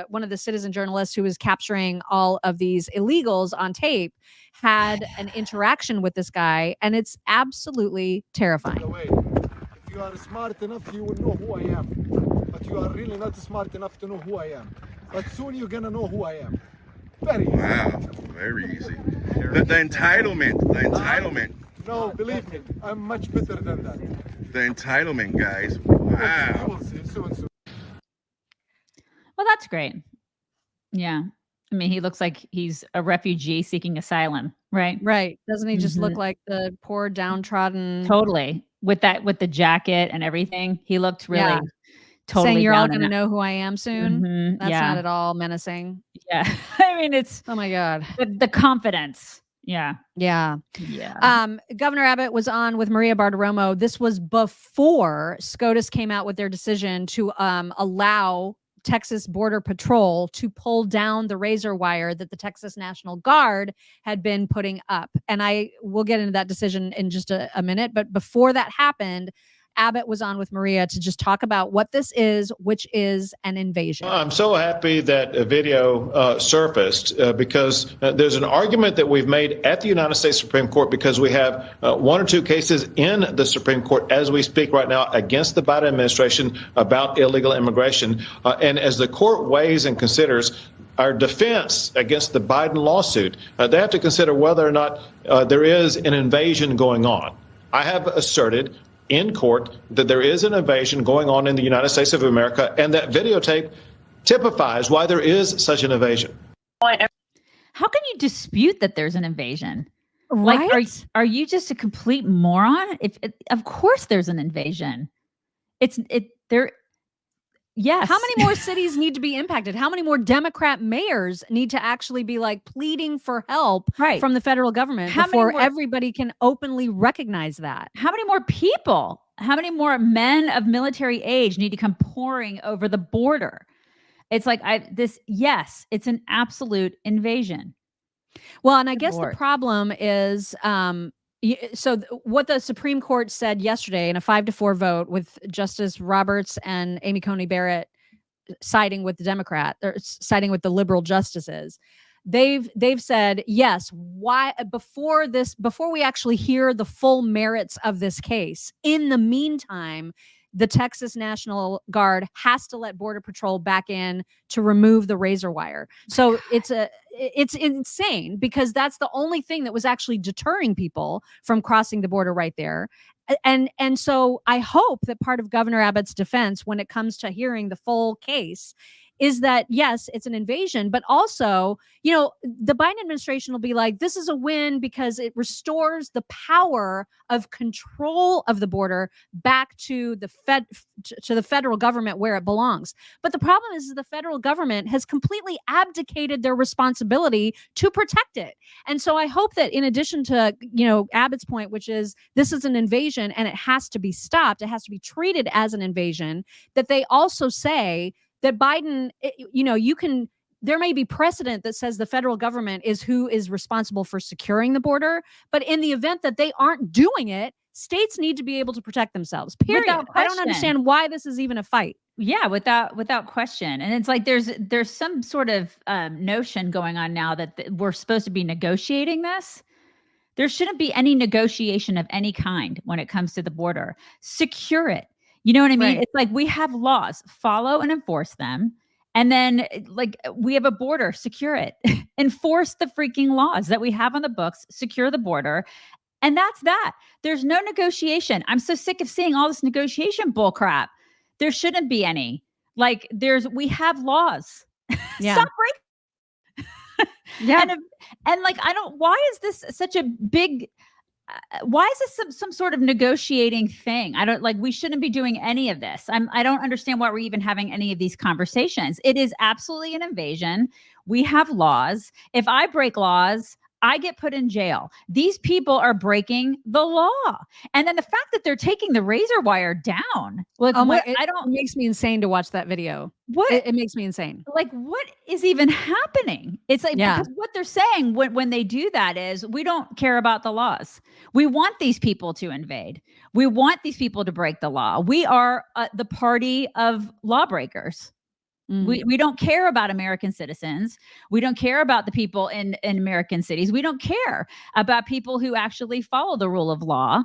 [SPEAKER 2] one of the citizen journalists who was capturing all of these illegals on tape had an interaction with this guy. And it's absolutely terrifying.
[SPEAKER 15] If you are smart enough, you will know who I am. But you are really not smart enough to know who I am. But soon you're going to know who I am. Very easy.
[SPEAKER 16] Wow, very easy. The entitlement.
[SPEAKER 15] No, believe me, I'm much better than that.
[SPEAKER 16] The entitlement, guys. Wow.
[SPEAKER 1] Well, that's great. Yeah. I mean, he looks like he's a refugee seeking asylum, right?
[SPEAKER 2] Right. Doesn't he just look like the poor downtrodden?
[SPEAKER 1] Totally. With the jacket and everything, he looked really totally
[SPEAKER 2] saying you're all
[SPEAKER 1] down
[SPEAKER 2] going to know who I am soon.
[SPEAKER 1] Mhm.
[SPEAKER 2] That's not at all menacing.
[SPEAKER 1] Yeah. I mean, it's,
[SPEAKER 2] oh my God,
[SPEAKER 1] the confidence. Yeah.
[SPEAKER 2] Yeah.
[SPEAKER 1] Yeah.
[SPEAKER 2] Governor Abbott was on with Maria Bartiromo. This was before SCOTUS came out with their decision to allow Texas Border Patrol to pull down the razor wire that the Texas National Guard had been putting up. And I will get into that decision in just a minute. But before that happened, Abbott was on with Maria to just talk about what this is, which is an invasion.
[SPEAKER 17] I'm so happy that a video surfaced because there's an argument that we've made at the United States Supreme Court because we have one or two cases in the Supreme Court as we speak right now against the Biden administration about illegal immigration. And as the court weighs and considers our defense against the Biden lawsuit, they have to consider whether or not there is an invasion going on. I have asserted in court that there is an invasion going on in the United States of America, and that videotape typifies why there is such an invasion.
[SPEAKER 1] How can you dispute that there's an invasion?
[SPEAKER 2] Right?
[SPEAKER 1] Like, are you just a complete moron? Of course there's an invasion. Yes.
[SPEAKER 2] How many more cities need to be impacted? How many more Democrat mayors need to actually be like pleading for help from the federal government before everybody can openly recognize that?
[SPEAKER 1] How many more people? How many more men of military age need to come pouring over the border? It's like yes, it's an absolute invasion.
[SPEAKER 2] Well, and I guess the problem is, so what the Supreme Court said yesterday in a 5-4 vote with Justice Roberts and Amy Coney Barrett siding with the Democrat, or siding with the liberal justices, they've said, yes, why before we actually hear the full merits of this case, in the meantime, the Texas National Guard has to let Border Patrol back in to remove the razor wire. So it's insane, because that's the only thing that was actually deterring people from crossing the border right there. And so I hope that part of Governor Abbott's defense when it comes to hearing the full case is that, yes, it's an invasion, but also, the Biden administration will be like, this is a win because it restores the power of control of the border back to the federal government where it belongs. But the problem is the federal government has completely abdicated their responsibility to protect it. And so I hope that in addition to, Abbott's point, which is this is an invasion and it has to be stopped, it has to be treated as an invasion, that they also say that Biden, there may be precedent that says the federal government is who is responsible for securing the border, but in the event that they aren't doing it, states need to be able to protect themselves, period. I don't understand why this is even a fight.
[SPEAKER 1] Yeah, without question. And it's like there's some sort of notion going on now that we're supposed to be negotiating this. There shouldn't be any negotiation of any kind when it comes to the border. Secure it. You know what I mean? Right. It's like we have laws, follow and enforce them. And then like we have a border, secure it. Enforce the freaking laws that we have on the books, secure the border. And that's that. There's no negotiation. I'm so sick of seeing all this negotiation bull crap. There shouldn't be any. Like we have laws.
[SPEAKER 2] Yeah.
[SPEAKER 1] Stop breaking. Yeah. And like, why is this such a big, why is this some sort of negotiating thing? We shouldn't be doing any of this. I don't understand why we're even having any of these conversations. It is absolutely an invasion. We have laws. If I break laws, I get put in jail. These people are breaking the law. And then the fact that they're taking the razor wire down. Like,
[SPEAKER 2] it makes me insane to watch that video.
[SPEAKER 1] What?
[SPEAKER 2] It makes me insane.
[SPEAKER 1] Like, what is even happening? It's like, because what they're saying when they do that is, we don't care about the laws. We want these people to invade. We want these people to break the law. We are the party of lawbreakers. We don't care about American citizens. We don't care about the people in American cities. We don't care about people who actually follow the rule of law.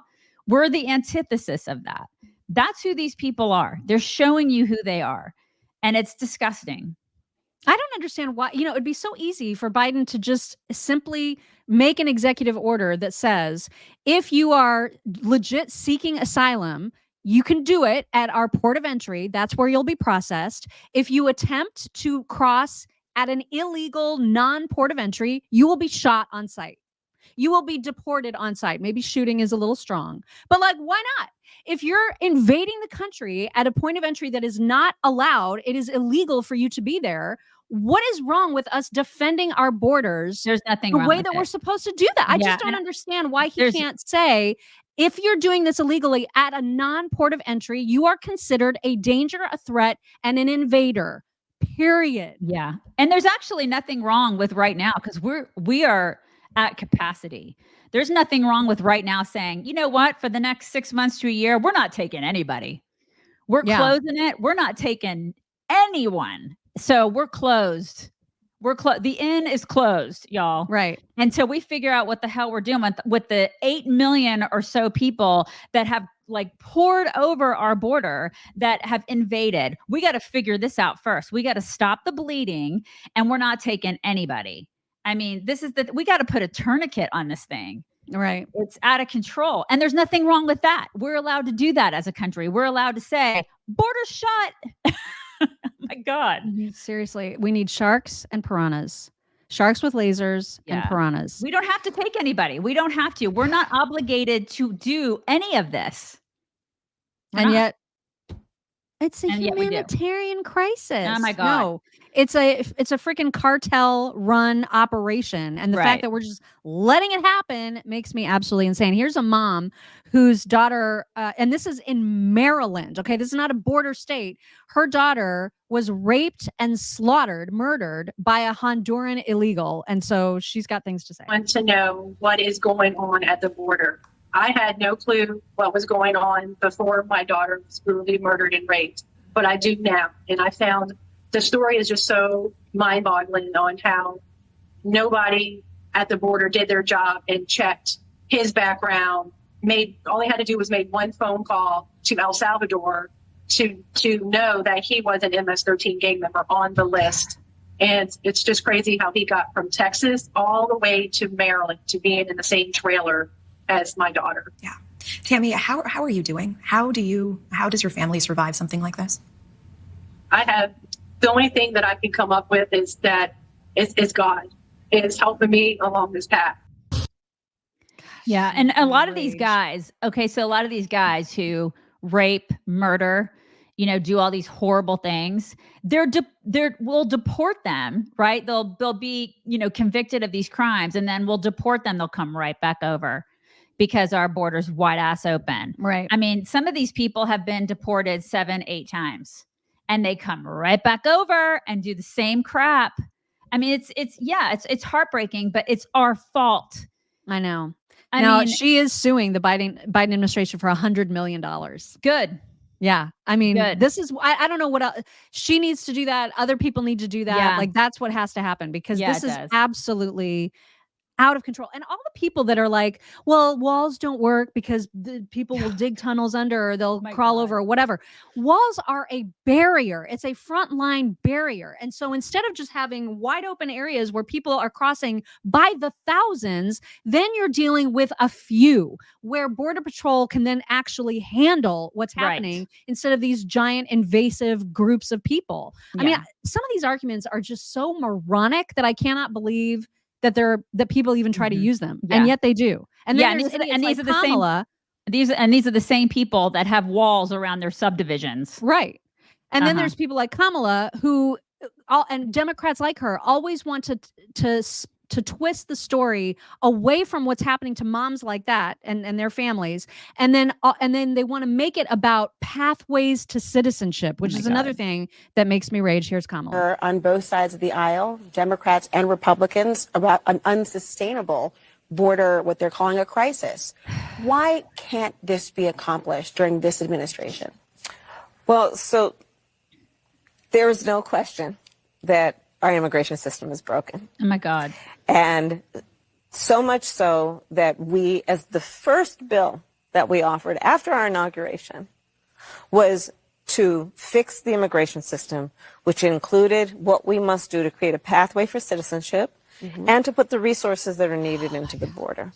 [SPEAKER 1] We're the antithesis of that. That's who these people are. They're showing you who they are. And it's disgusting.
[SPEAKER 2] I don't understand why, it'd be so easy for Biden to just simply make an executive order that says, if you are legit seeking asylum, you can do it at our port of entry. That's where you'll be processed. If you attempt to cross at an illegal non-port of entry, you will be shot on sight. You will be deported on sight. Maybe shooting is a little strong, but why not? If you're invading the country at a point of entry that is not allowed, it is illegal for you to be there. What is wrong with us defending our borders?
[SPEAKER 1] There's nothing
[SPEAKER 2] the
[SPEAKER 1] wrong
[SPEAKER 2] way
[SPEAKER 1] with
[SPEAKER 2] that
[SPEAKER 1] it.
[SPEAKER 2] We're supposed to do that. I just don't understand why he can't say, if you're doing this illegally at a non-port of entry, you are considered a danger, a threat, and an invader. Period.
[SPEAKER 1] Yeah. And there's actually nothing wrong with right now, because we are at capacity. There's nothing wrong with right now saying, you know what, for the next 6 months to a year, we're not taking anybody. We're closing it. We're not taking anyone. So we're closed. The inn is closed, y'all.
[SPEAKER 2] Right.
[SPEAKER 1] Until we figure out what the hell we're doing with the 8 million or so people that have like poured over our border, that have invaded. We got to figure this out first. We got to stop the bleeding, and we're not taking anybody. I mean, we got to put a tourniquet on this thing.
[SPEAKER 2] Right.
[SPEAKER 1] It's out of control. And there's nothing wrong with that. We're allowed to do that as a country. We're allowed to say, border shut. Oh my God.
[SPEAKER 2] Seriously, we need sharks and piranhas. Sharks with lasers and piranhas.
[SPEAKER 1] We don't have to take anybody. We don't have to. We're not obligated to do any of this.
[SPEAKER 2] And yet it's a humanitarian crisis.
[SPEAKER 1] Oh my God.
[SPEAKER 2] No, it's a freaking cartel run operation. And the fact that we're just letting it happen makes me absolutely insane. Here's a mom whose daughter, and this is in Maryland. Okay. This is not a border state. Her daughter was raped and murdered by a Honduran illegal. And so she's got things to say.
[SPEAKER 18] I want to know what is going on at the border. I had no clue what was going on before my daughter was brutally murdered and raped, but I do now. And I found the story is just so mind-boggling on how nobody at the border did their job and checked his background. All he had to do was make one phone call to El Salvador to know that he was an MS-13 gang member on the list. And it's just crazy how he got from Texas all the way to Maryland to being in the same trailer as my daughter.
[SPEAKER 19] Yeah. Tammy, how are you doing? How does your family survive something like this?
[SPEAKER 18] The only thing that I can come up with is that it's God is helping me along this path.
[SPEAKER 1] Yeah. And a lot of these guys, so a lot of these guys who rape, murder, do all these horrible things, we'll deport them, right? They'll be, convicted of these crimes, and then we'll deport them. They'll come right back over because our border's wide ass open.
[SPEAKER 2] Right.
[SPEAKER 1] I mean, some of these people have been deported 7, 8 times, and they come right back over and do the same crap. I mean, it's heartbreaking, but it's our fault.
[SPEAKER 2] I know.
[SPEAKER 1] I
[SPEAKER 2] mean,
[SPEAKER 1] she
[SPEAKER 2] is suing the Biden administration for $100 million.
[SPEAKER 1] Good.
[SPEAKER 2] Yeah. I mean,
[SPEAKER 1] Good.
[SPEAKER 2] This is, I don't know what else. She needs to do that. Other people need to do that.
[SPEAKER 1] Yeah.
[SPEAKER 2] Like, that's what has to happen, because this is
[SPEAKER 1] does.
[SPEAKER 2] absolutely out of control. And all the people that are like, well, walls don't work because the people will dig tunnels under, or they'll crawl over, or whatever. Walls are a barrier. It's a frontline barrier. And so instead of just having wide open areas where people are crossing by the thousands, then you're dealing with a few where Border Patrol can then actually handle what's happening instead of these giant invasive groups of people. I mean, some of these arguments are just so moronic that I cannot believe that people even try to use them, and yet they do. And then
[SPEAKER 1] these are the
[SPEAKER 2] Kamala,
[SPEAKER 1] these are the same people that have walls around their subdivisions,
[SPEAKER 2] right? And then there's people like Kamala who, and Democrats like her, always want to twist the story away from what's happening to moms like that and their families, and then they want to make it about pathways to citizenship, which is another thing that makes me rage. Here's Kamala.
[SPEAKER 20] On both sides of the aisle, Democrats and Republicans, about an unsustainable border, what they're calling a crisis. Why can't this be accomplished during this administration?
[SPEAKER 21] Well, so there's no question that our immigration system is broken.
[SPEAKER 1] Oh my God.
[SPEAKER 21] And so much so that we, as the first bill that we offered after our inauguration, was to fix the immigration system, which included what we must do to create a pathway for citizenship and to put the resources that are needed into the border.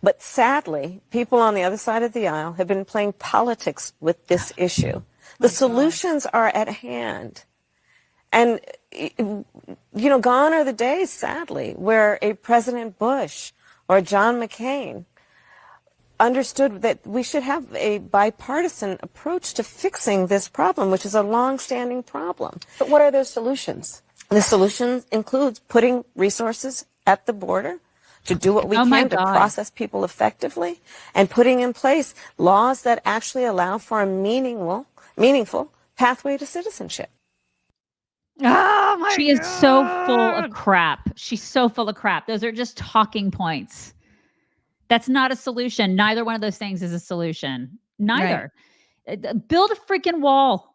[SPEAKER 21] But sadly, people on the other side of the aisle have been playing politics with this issue. The solutions are at hand. And, gone are the days, sadly, where a President Bush or John McCain understood that we should have a bipartisan approach to fixing this problem, which is a long-standing problem.
[SPEAKER 20] But what are those solutions?
[SPEAKER 21] The solution includes putting resources at the border to do what we can to process people effectively, and putting in place laws that actually allow for a meaningful pathway to citizenship.
[SPEAKER 2] Oh my
[SPEAKER 1] She is so full of crap. She's so full of crap. Those are just talking points. That's not a solution. Neither one of those things is a solution. Neither. Build a freaking wall.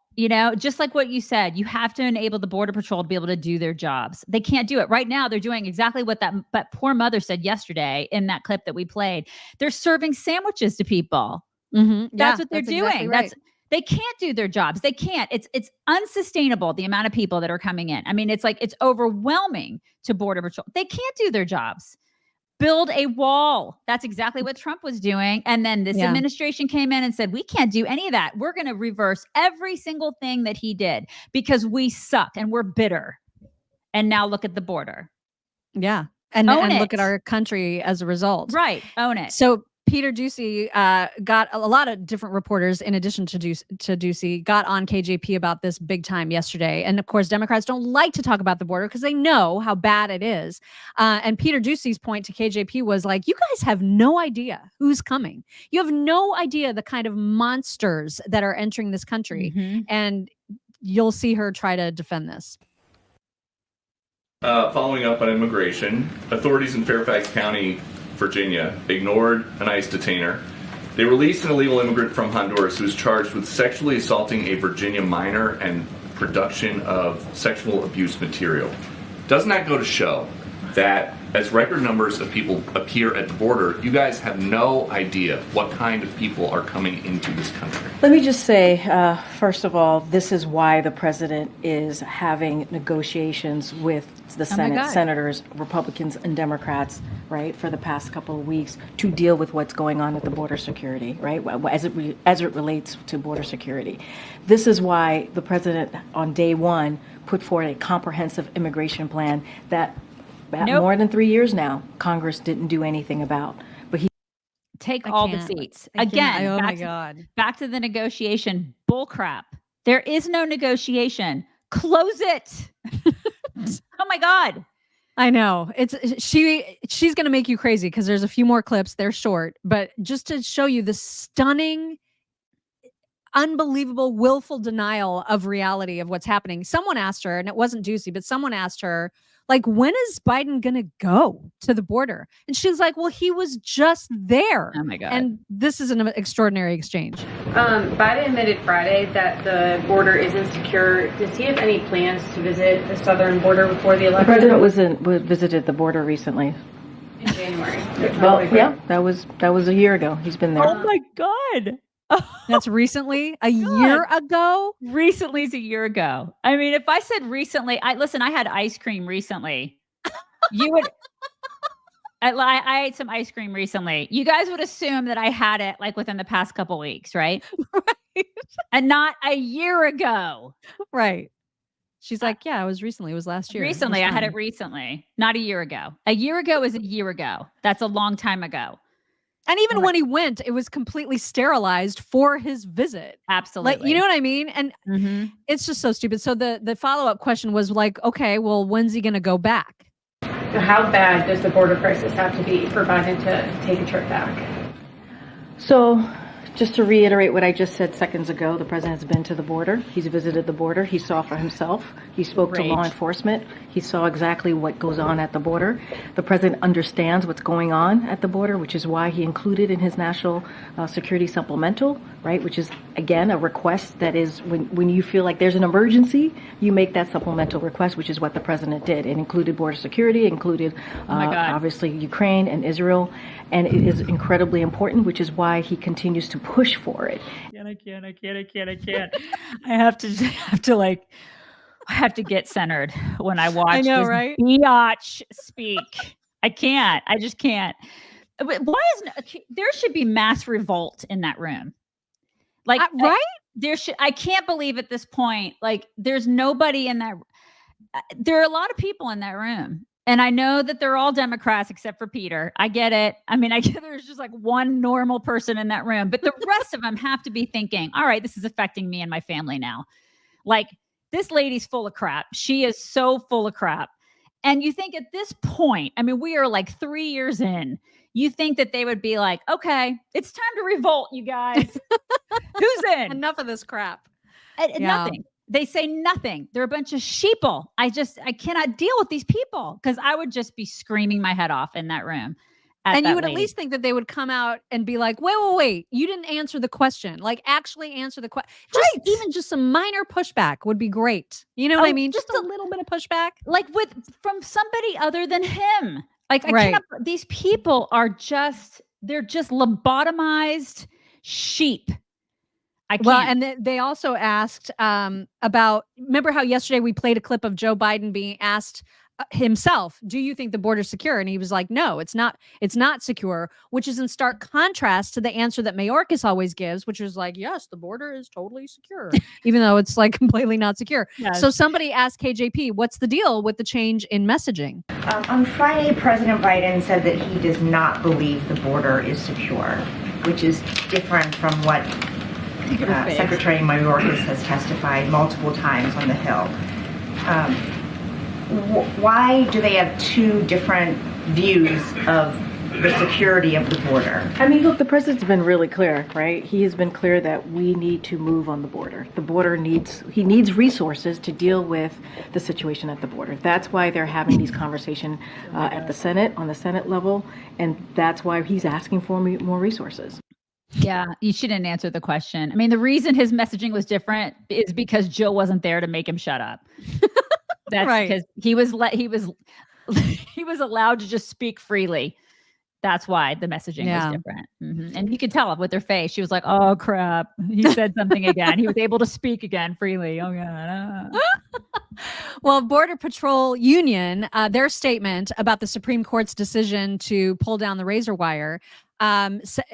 [SPEAKER 1] Just like what you said, you have to enable the Border Patrol to be able to do their jobs. They can't do it right now. They're doing exactly what that poor mother said yesterday in that clip that we played. They're serving sandwiches to people. That's what they're doing.
[SPEAKER 2] Exactly right.
[SPEAKER 1] They can't do their jobs. They can't. It's unsustainable, the amount of people that are coming in. I mean, it's overwhelming to Border Patrol. They can't do their jobs. Build a wall. That's exactly what Trump was doing. And then this administration came in and said, we can't do any of that. We're going to reverse every single thing that he did because we suck and we're bitter. And now look at the border.
[SPEAKER 2] Yeah. And look at our country as a result.
[SPEAKER 1] Right. Own it.
[SPEAKER 2] So Peter Doocy got a lot of different reporters, in addition to Doocy, got on KJP about this big time yesterday. And of course, Democrats don't like to talk about the border because they know how bad it is. And Peter Doocy's point to KJP was like, you guys have no idea who's coming. You have no idea the kind of monsters that are entering this country. And you'll see her try to defend this.
[SPEAKER 5] Following up on immigration, authorities in Fairfax County, Virginia, ignored an ICE detainer. They released an illegal immigrant from Honduras who was charged with sexually assaulting a Virginia minor and production of sexual abuse material. Doesn't that go to show that as record numbers of people appear at the border, you guys have no idea what kind of people are coming into this country?
[SPEAKER 6] Let me just say, first of all, this is why the president is having negotiations with the Senate, senators, Republicans and Democrats, right, for the past couple of weeks to deal with what's going on with the border security, right, as it relates to border security. This is why the president on day one put forward a comprehensive immigration plan that more than 3 years now, Congress didn't do anything about. But he
[SPEAKER 1] take all the seats. Again,
[SPEAKER 2] oh my God.
[SPEAKER 1] Back to the negotiation bullcrap. There is no negotiation. Close it. Oh my God.
[SPEAKER 2] I know. She's going to make you crazy because there's a few more clips. They're short, but just to show you the stunning, unbelievable, willful denial of reality of what's happening. Someone asked her, and it wasn't Doocy, but someone asked her, like, when is Biden going to go to the border? And she's like, well, he was just there.
[SPEAKER 1] Oh my God.
[SPEAKER 2] And this is an extraordinary exchange.
[SPEAKER 4] Biden admitted Friday that the border isn't secure. Does he have any plans to visit the southern border before the election?
[SPEAKER 6] The president visited the border recently.
[SPEAKER 4] In January.
[SPEAKER 6] Well, yeah, that was a year ago. He's been there.
[SPEAKER 1] Oh my God.
[SPEAKER 2] That's recently a year ago.
[SPEAKER 1] Recently is a year ago. I mean, if I said recently, I had ice cream recently. You would. I ate some ice cream recently. You guys would assume that I had it like within the past couple weeks, right?
[SPEAKER 2] Right.
[SPEAKER 1] And not a year ago.
[SPEAKER 2] Right. She's like, yeah, it was recently. It was last year.
[SPEAKER 1] Recently, I had it recently, not a year ago. A year ago is a year ago. That's a long time ago.
[SPEAKER 2] And even when he went, it was completely sterilized for his visit.
[SPEAKER 1] Absolutely.
[SPEAKER 2] Like, you know what I mean? And it's just so stupid. So the follow-up question was like, okay, well, when's he going to go back?
[SPEAKER 4] How bad does the border crisis have to be for Biden to take a trip back?
[SPEAKER 6] So just to reiterate what I just said seconds ago, the president's been to the border. He's visited the border. He saw for himself. He spoke to law enforcement. He saw exactly what goes on at the border. The president understands what's going on at the border, which is why he included in his national security supplemental, right, which is, again, a request that is when you feel like there's an emergency, you make that supplemental request, which is what the president did. It included border security, included obviously Ukraine and Israel, and it is incredibly important, which is why he continues to push for it.
[SPEAKER 1] I can't. I have to get centered when I watch this biatch speak. I can't. I just can't. Why isn't there should be mass revolt in that room? Like, right? I can't believe at this point, like, there's nobody in that. There are a lot of people in that room. And I know that they're all Democrats except for Peter. I get it. I mean, I get there's just like one normal person in that room, but the rest of them have to be thinking, all right, this is affecting me and my family now. Like, this lady's full of crap. She is so full of crap. And you think at this point, I mean, we are like 3 years in, you think that they would be like, okay, it's time to revolt, you guys. Who's in?
[SPEAKER 2] Enough of this crap.
[SPEAKER 1] Nothing. They say nothing. They're a bunch of sheeple. I cannot deal with these people because I would just be screaming my head off in that room.
[SPEAKER 2] And you would
[SPEAKER 1] lady.
[SPEAKER 2] at least think that they would come out and be like, wait, you didn't answer the question. Like, actually answer the question. Even just some minor pushback would be great. You know what I mean? Just a little bit of pushback.
[SPEAKER 1] Like from somebody other than him. Like,
[SPEAKER 2] Right.
[SPEAKER 1] These people are they're just lobotomized sheep. I can't.
[SPEAKER 2] Well, and they also asked about, remember how yesterday we played a clip of Joe Biden being asked himself, do you think the border's secure? And he was like, no, it's not secure, which is in stark contrast to the answer that Mayorkas always gives, which is like, yes, the border is totally secure, even though it's like completely not secure.
[SPEAKER 3] Yes.
[SPEAKER 2] So somebody asked KJP, what's the deal with the change in messaging?
[SPEAKER 3] On Friday, President Biden said that he does not believe the border is secure, which is different from what Secretary Mayorkas has testified multiple times on the Hill. Why do they have two different views of the security of the border?
[SPEAKER 6] I mean, look, the president's been really clear, right? He has been clear that we need to move on the border. The border he needs resources to deal with the situation at the border. That's why they're having these conversations at the Senate, on the Senate level, and that's why he's asking for more resources.
[SPEAKER 1] Yeah, you shouldn't answer the question. I mean, the reason his messaging was different is because Jill wasn't there to make him shut up. That's
[SPEAKER 2] Right.
[SPEAKER 1] because he was allowed to just speak freely. That's why the messaging was different. And you could tell with her face. She was like, "Oh crap, he said something again." He was able to speak again freely. Oh god.
[SPEAKER 2] Well, Border Patrol Union, their statement about the Supreme Court's decision to pull down the razor wire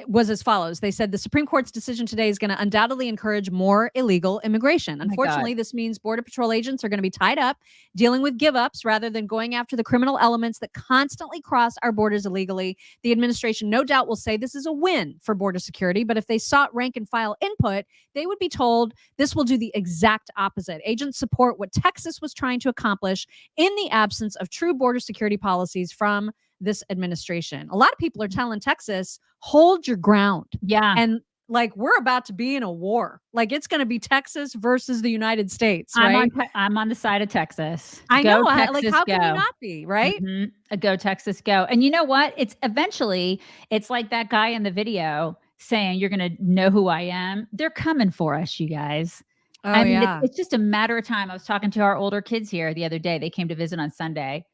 [SPEAKER 2] was as follows. They said the Supreme Court's decision today is going to undoubtedly encourage more illegal immigration. Unfortunately, this means Border Patrol agents are going to be tied up dealing with give-ups rather than going after the criminal elements that constantly cross our borders illegally. The administration no doubt will say this is a win for border security, but if they sought rank and file input, they would be told this will do the exact opposite. Agents support what Texas was trying to accomplish in the absence of true border security policies from this administration. A lot of people are telling Texas, hold your ground.
[SPEAKER 1] Yeah.
[SPEAKER 2] And like, we're about to be in a war. Like, it's going to be Texas versus the United States, right?
[SPEAKER 1] I'm on the side of Texas.
[SPEAKER 2] I
[SPEAKER 1] Go
[SPEAKER 2] know.
[SPEAKER 1] Texas,
[SPEAKER 2] How
[SPEAKER 1] go.
[SPEAKER 2] can you not be, right?
[SPEAKER 1] Go Texas, go. And you know what? It's like that guy in the video saying, you're going to know who I am. They're coming for us, you guys.
[SPEAKER 2] Oh,
[SPEAKER 1] I mean,
[SPEAKER 2] yeah.
[SPEAKER 1] it's just a matter of time. I was talking to our older kids here the other day. They came to visit on Sunday.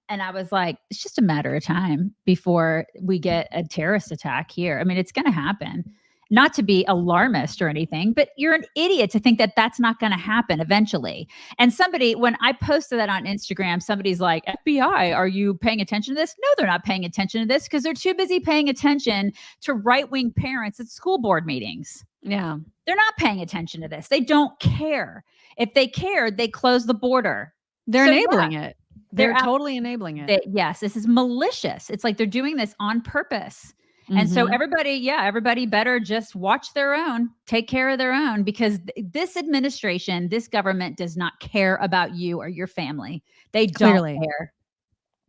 [SPEAKER 1] And I was like, it's just a matter of time before we get a terrorist attack here. I mean, it's going to happen. Not to be alarmist or anything, but you're an idiot to think that that's not going to happen eventually. And when I posted that on Instagram, somebody's like, FBI, are you paying attention to this? No, they're not paying attention to this because they're too busy paying attention to right-wing parents at school board meetings.
[SPEAKER 2] Yeah.
[SPEAKER 1] They're not paying attention to this. They don't care. If they cared, they close the border.
[SPEAKER 2] They're
[SPEAKER 1] So,
[SPEAKER 2] enabling
[SPEAKER 1] yeah,
[SPEAKER 2] it. They're totally enabling it.
[SPEAKER 1] Yes, this is malicious. It's like they're doing this on purpose. And so everybody better just watch their own, take care of their own, because this administration, this government does not care about you or your family. They don't care.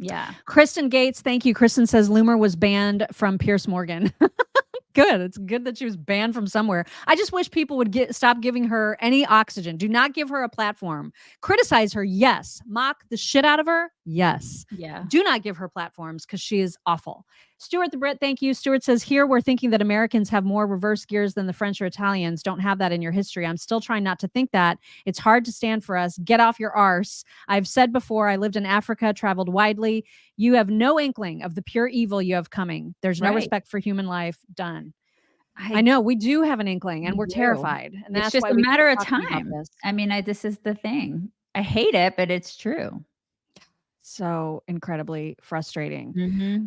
[SPEAKER 1] Yeah.
[SPEAKER 2] Kristen Gates, thank you. Kristen says Loomer was banned from Pierce Morgan. Good. It's good that she was banned from somewhere. I just wish people would stop giving her any oxygen. Do not give her a platform. Criticize her, yes. Mock the shit out of her, yes.
[SPEAKER 1] Yeah.
[SPEAKER 2] Do not give her platforms because she is awful. Stuart the Brit, thank you. Stuart says, here we're thinking that Americans have more reverse gears than the French or Italians. Don't have that in your history. I'm still trying not to think that. It's hard to stand for us. Get off your arse. I've said before, I lived in Africa, traveled widely. You have no inkling of the pure evil you have coming. There's no respect for human life. Done. I know we do have an inkling and we're terrified. And
[SPEAKER 1] it's
[SPEAKER 2] that's
[SPEAKER 1] just
[SPEAKER 2] why
[SPEAKER 1] a
[SPEAKER 2] we
[SPEAKER 1] matter
[SPEAKER 2] keep
[SPEAKER 1] of
[SPEAKER 2] talking about
[SPEAKER 1] time.
[SPEAKER 2] this.
[SPEAKER 1] I mean, this is the thing. I hate it, but it's true.
[SPEAKER 2] So incredibly frustrating.
[SPEAKER 1] Mm-hmm.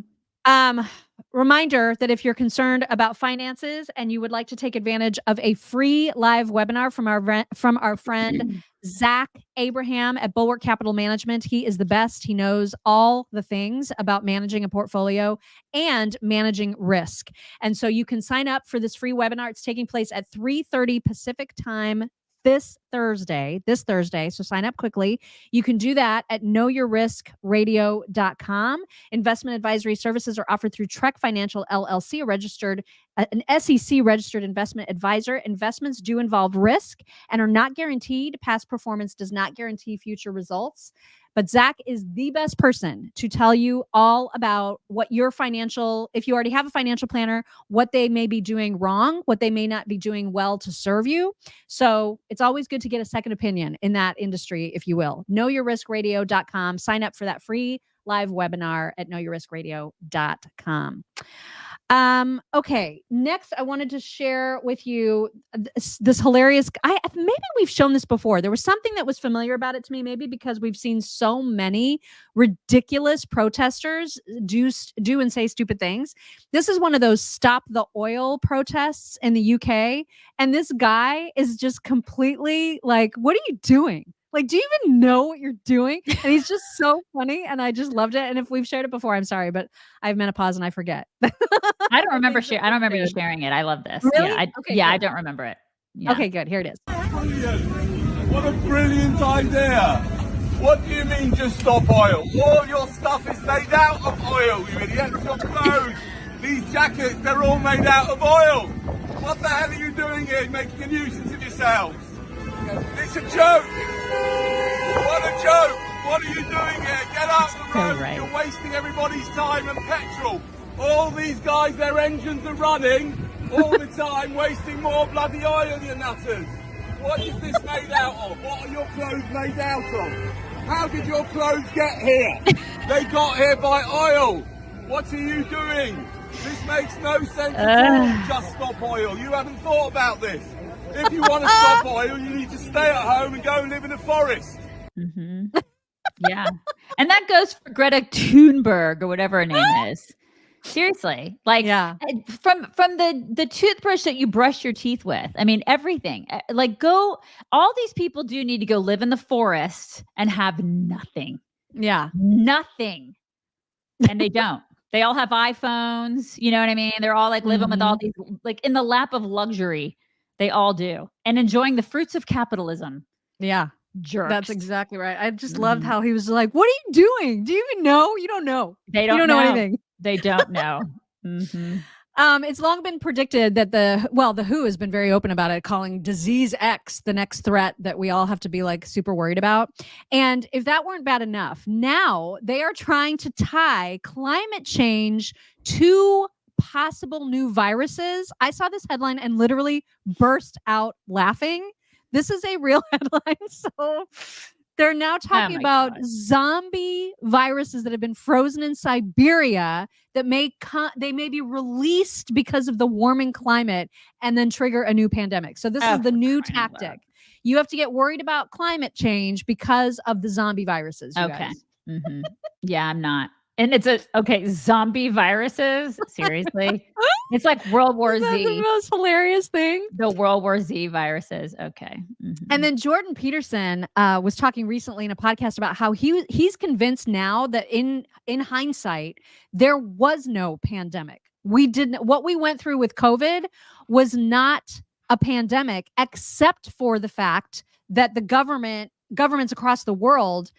[SPEAKER 2] Reminder that if you're concerned about finances and you would like to take advantage of a free live webinar from our friend Zach Abraham at Bulwark Capital Management, he is the best. He knows all the things about managing a portfolio and managing risk. And so you can sign up for this free webinar. It's taking place at 3:30 Pacific time this Thursday. So sign up quickly. You can do that at knowyourriskradio.com. Investment advisory services are offered through Trek Financial LLC, a registered an SEC registered investment advisor. Investments do involve risk and are not guaranteed. Past performance does not guarantee future results. But Zach is the best person to tell you all about what your financial, if you already have a financial planner, what they may be doing wrong, what they may not be doing well to serve you. So it's always good to get a second opinion in that industry, if you will. KnowYourRiskRadio.com. Sign up for that free live webinar at KnowYourRiskRadio.com. Okay. Next, I wanted to share with you this hilarious. Maybe we've shown this before. There was something that was familiar about it to me, maybe because we've seen so many ridiculous protesters do and say stupid things. This is one of those stop the oil protests in the UK, and this guy is just completely like, "What are you doing? Like, do you even know what you're doing?" And he's just so funny, and I just loved it. And if we've shared it before, I'm sorry, but I have menopause and I forget.
[SPEAKER 1] I don't remember I don't remember you sharing it. I love this.
[SPEAKER 2] Really?
[SPEAKER 1] Yeah,
[SPEAKER 2] Okay,
[SPEAKER 1] I
[SPEAKER 2] good.
[SPEAKER 1] don't remember it. Yeah.
[SPEAKER 2] Okay, good. Here it is.
[SPEAKER 7] Brilliant. What a brilliant idea. What do you mean just stop oil? All your stuff is made out of oil, you idiots. Your clothes, these jackets, they're all made out of oil. What the hell are you doing here, making a nuisance of yourselves? It's a joke. What a joke. What are you doing here? Get out the road.
[SPEAKER 1] right.
[SPEAKER 7] You're wasting everybody's time and petrol. All these guys, their engines are running all the time, wasting more bloody oil, you nutters. What is this made out of? What are your clothes made out of? How did your clothes get here? They got here by oil. What are you doing? This makes no sense at all. Just stop oil. You haven't thought about this. If you want to stop oil, you need to stay at home and go and live in a forest.
[SPEAKER 1] Mm-hmm. Yeah. And that goes for Greta Thunberg or whatever her name is. Seriously. Like from the toothbrush that you brush your teeth with. I mean, everything. Like all these people do need to go live in the forest and have nothing.
[SPEAKER 2] Yeah.
[SPEAKER 1] Nothing. And they don't. They all have iPhones. You know what I mean? They're all like living with all these, like in the lap of luxury. They all do. And enjoying the fruits of capitalism.
[SPEAKER 2] Yeah.
[SPEAKER 1] Jerks.
[SPEAKER 2] That's exactly right. I just loved how he was like, "What are you doing? Do you even know? You don't know.
[SPEAKER 1] They don't
[SPEAKER 2] you don't know anything.
[SPEAKER 1] They don't know." Mm-hmm.
[SPEAKER 2] It's long been predicted that the WHO has been very open about it, calling disease X the next threat that we all have to be like super worried about. And if that weren't bad enough, now they are trying to tie climate change to possible new viruses. I saw this headline and literally burst out laughing. This is a real headline. So they're now talking about zombie viruses that have been frozen in Siberia that they may be released because of the warming climate and then trigger a new pandemic. So this is the new tactic. You have to get worried about climate change because of the zombie viruses. You guys.
[SPEAKER 1] Mm-hmm. Yeah, I'm not. And it's zombie viruses. Seriously. It's like World War Z.
[SPEAKER 2] That's the most hilarious thing.
[SPEAKER 1] The World War Z viruses. Okay. Mm-hmm.
[SPEAKER 2] And then Jordan Peterson was talking recently in a podcast about how he's convinced now that in hindsight, there was no pandemic. What we went through with COVID was not a pandemic, except for the fact that the governments across the world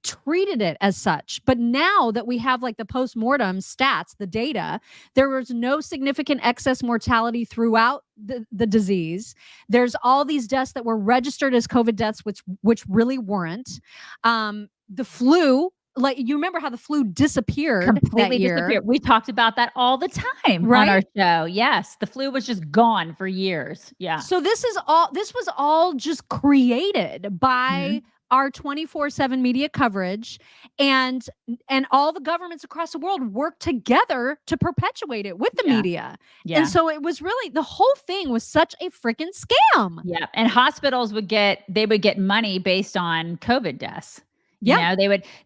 [SPEAKER 2] treated it as such. But now that we have like the post-mortem stats, the data, there was no significant excess mortality throughout the disease. There's all these deaths that were registered as COVID deaths, which really weren't. The flu, like you remember how the flu disappeared
[SPEAKER 1] Completely
[SPEAKER 2] that year.
[SPEAKER 1] disappeared. We talked about that all the time on our show. Yes. The flu was just gone for years. Yeah.
[SPEAKER 2] So this was all just created by our 24/7 media coverage, and all the governments across the world work together to perpetuate it with the media.
[SPEAKER 1] Yeah.
[SPEAKER 2] And so it was really, the whole thing was such a freaking scam.
[SPEAKER 1] Yeah. And hospitals would get money based on COVID deaths. You know,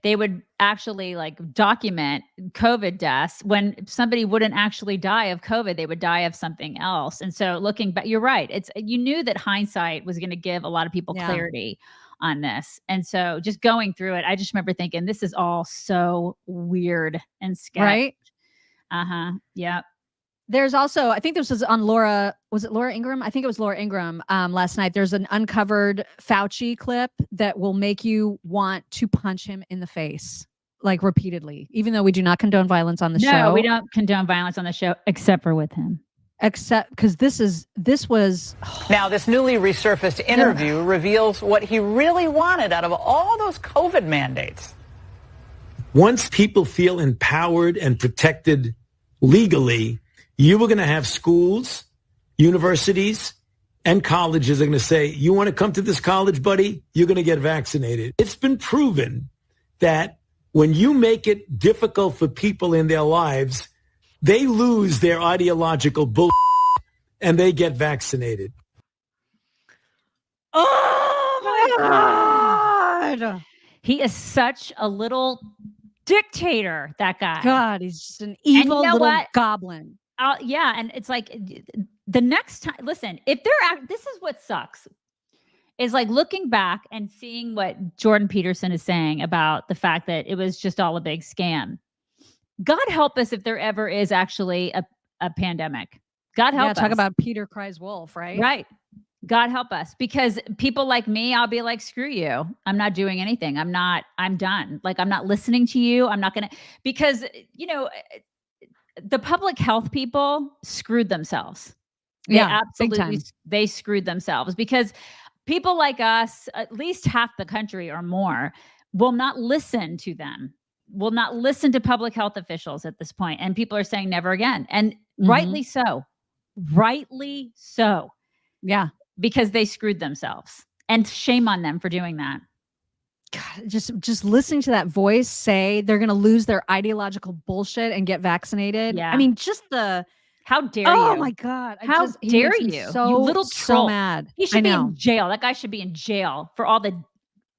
[SPEAKER 1] they would actually like document COVID deaths when somebody wouldn't actually die of COVID, they would die of something else. And so looking back, you're right. You knew that hindsight was going to give a lot of people clarity on this. And so just going through it, I just remember thinking, this is all so weird and scary.
[SPEAKER 2] Right?
[SPEAKER 1] Uh-huh. Yeah.
[SPEAKER 2] There's also, I think this was on was it Laura Ingraham? I think it was Laura Ingraham last night. There's an uncovered Fauci clip that will make you want to punch him in the face, like repeatedly, even though we do not condone violence on the show.
[SPEAKER 1] No, we don't condone violence on the show, except for with him.
[SPEAKER 2] except because this was.
[SPEAKER 8] Now, this newly resurfaced interview reveals what he really wanted out of all those COVID mandates.
[SPEAKER 22] Once people feel empowered and protected legally, you were going to have schools, universities, and colleges are going to say, you want to come to this college, buddy? You're going to get vaccinated. It's been proven that when you make it difficult for people in their lives, they lose their ideological bull and they get vaccinated.
[SPEAKER 2] Oh my God.
[SPEAKER 1] He is such a little dictator, that guy.
[SPEAKER 2] God, he's just an evil little goblin.
[SPEAKER 1] Yeah, and it's like the next time, listen, if this is what sucks, is like looking back and seeing what Jordan Peterson is saying about the fact that it was just all a big scam. God help us if there ever is actually a pandemic. God help us.
[SPEAKER 2] Talk about Peter cries wolf, right?
[SPEAKER 1] Right. God help us, because people like me, I'll be like, screw you. I'm not doing anything. I'm done. Like, I'm not listening to you. I'm not going to, because, you know, the public health people screwed themselves.
[SPEAKER 2] Yeah,
[SPEAKER 1] absolutely. They screwed themselves, because people like us, at least half the country or more, will not listen to them, will not listen to public health officials at this point. And people are saying never again. And rightly so. Rightly so.
[SPEAKER 2] Yeah.
[SPEAKER 1] Because they screwed themselves, and shame on them for doing that.
[SPEAKER 2] God, just listening to that voice say they're going to lose their ideological bullshit and get vaccinated.
[SPEAKER 1] Yeah.
[SPEAKER 2] I mean, just
[SPEAKER 1] how dare you?
[SPEAKER 2] Oh my God.
[SPEAKER 1] How dare you?
[SPEAKER 2] So,
[SPEAKER 1] you little troll.
[SPEAKER 2] So mad.
[SPEAKER 1] He should be in jail. That guy should be in jail for all the,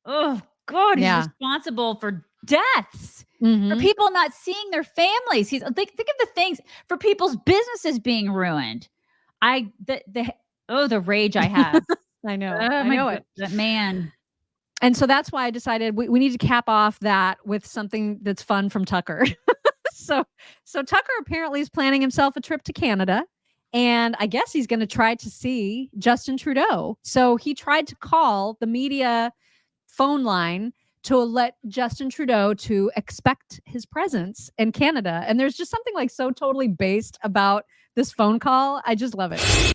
[SPEAKER 1] oh God, he's responsible for deaths. For people not seeing their families. Think of the things, for people's businesses being ruined. The rage I have.
[SPEAKER 2] I know.
[SPEAKER 1] Oh,
[SPEAKER 2] I know it.
[SPEAKER 1] Man.
[SPEAKER 2] And so that's why I decided we need to cap off that with something that's fun from Tucker. So Tucker apparently is planning himself a trip to Canada, and I guess he's going to try to see Justin Trudeau. So he tried to call the media phone line to let Justin Trudeau to expect his presence in Canada. And there's just something like so totally based about this phone call. I just love it.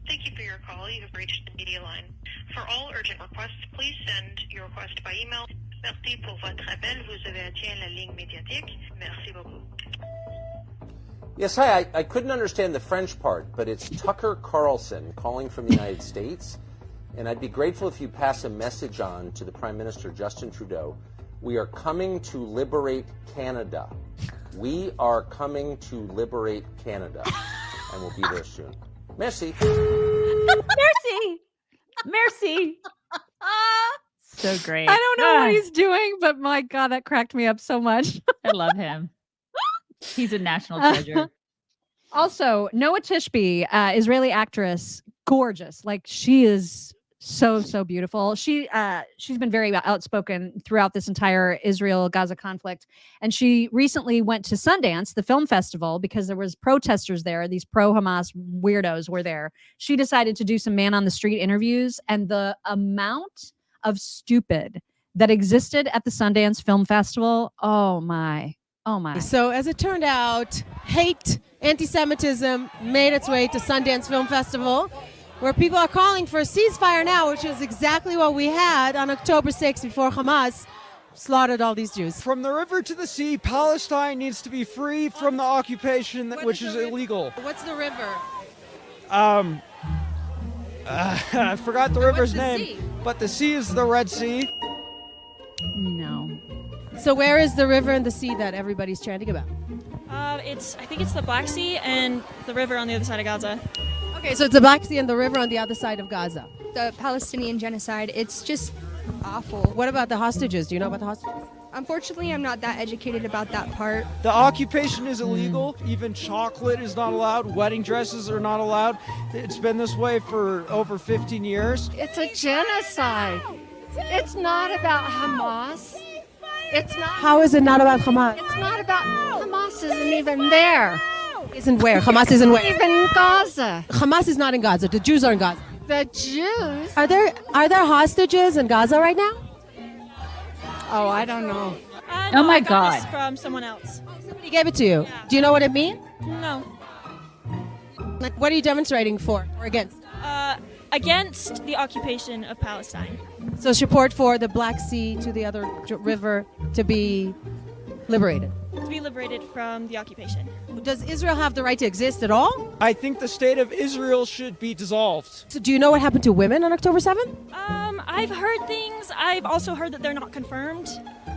[SPEAKER 23] Thank you for your call. You have reached the media line. For all urgent requests, please send your request by email. Merci pour votre appel. Vous avez atteint la ligne médiatique. Merci beaucoup.
[SPEAKER 24] Yes, hi. I couldn't understand the French part, but it's Tucker Carlson calling from the United States. And I'd be grateful if you pass a message on to the Prime Minister, Justin Trudeau. We are coming to liberate Canada. We are coming to liberate Canada. And we'll be there soon. Merci.
[SPEAKER 1] Merci. So great.
[SPEAKER 2] I don't know what he's doing, but my God, that cracked me up so much.
[SPEAKER 1] I love him. He's a national treasure.
[SPEAKER 2] Also, Noah Tishby, Israeli actress, gorgeous. Like, she is so beautiful. She's been very outspoken throughout this entire Israel-Gaza conflict. And she recently went to Sundance, the film festival, because there was protesters there. These pro-Hamas weirdos were there. She decided to do some man-on-the-street interviews, and the amount of stupid that existed at the Sundance Film Festival, oh my.
[SPEAKER 25] So as it turned out, hate, anti-Semitism made its way to Sundance Film Festival, where people are calling for a ceasefire now, which is exactly what we had on October 6th before Hamas slaughtered all these Jews.
[SPEAKER 26] From the river to the sea, Palestine needs to be free from the occupation, which is illegal.
[SPEAKER 25] What's the river?
[SPEAKER 26] I forgot the river's name, but the sea is the Red Sea.
[SPEAKER 2] No.
[SPEAKER 25] So where is the river and the sea that everybody's chanting about?
[SPEAKER 27] I think it's the Black Sea and the river on the other side of Gaza.
[SPEAKER 25] Okay, so it's the Black Sea and the river on the other side of Gaza.
[SPEAKER 28] The Palestinian genocide, it's just awful.
[SPEAKER 25] What about the hostages? Do you know about the hostages?
[SPEAKER 28] Unfortunately, I'm not that educated about that part.
[SPEAKER 26] The occupation is illegal. Even chocolate is not allowed. Wedding dresses are not allowed. It's been this way for over 15 years.
[SPEAKER 29] It's a genocide. It's not about Hamas. It's not.
[SPEAKER 25] How is it not about Hamas?
[SPEAKER 29] It's not about Hamas. Isn't even there.
[SPEAKER 25] Isn't where? Hamas isn't where?
[SPEAKER 29] Even Gaza.
[SPEAKER 25] Hamas is not in Gaza. The Jews are in Gaza.
[SPEAKER 29] The Jews.
[SPEAKER 25] Are there hostages in Gaza right now?
[SPEAKER 29] Oh, I don't know.
[SPEAKER 1] Oh my God.
[SPEAKER 27] This from someone else.
[SPEAKER 25] Somebody gave it to you. Do you know what it means?
[SPEAKER 27] No.
[SPEAKER 25] Like, what are you demonstrating for or against?
[SPEAKER 27] Against the occupation of Palestine.
[SPEAKER 25] So support for the Black Sea to the other river to be liberated.
[SPEAKER 27] To be liberated from the occupation.
[SPEAKER 25] Does Israel have the right to exist at all?
[SPEAKER 26] I think the state of Israel should be dissolved.
[SPEAKER 25] So do you know what happened to women on October 7th?
[SPEAKER 27] I've heard things. I've also heard that they're not confirmed.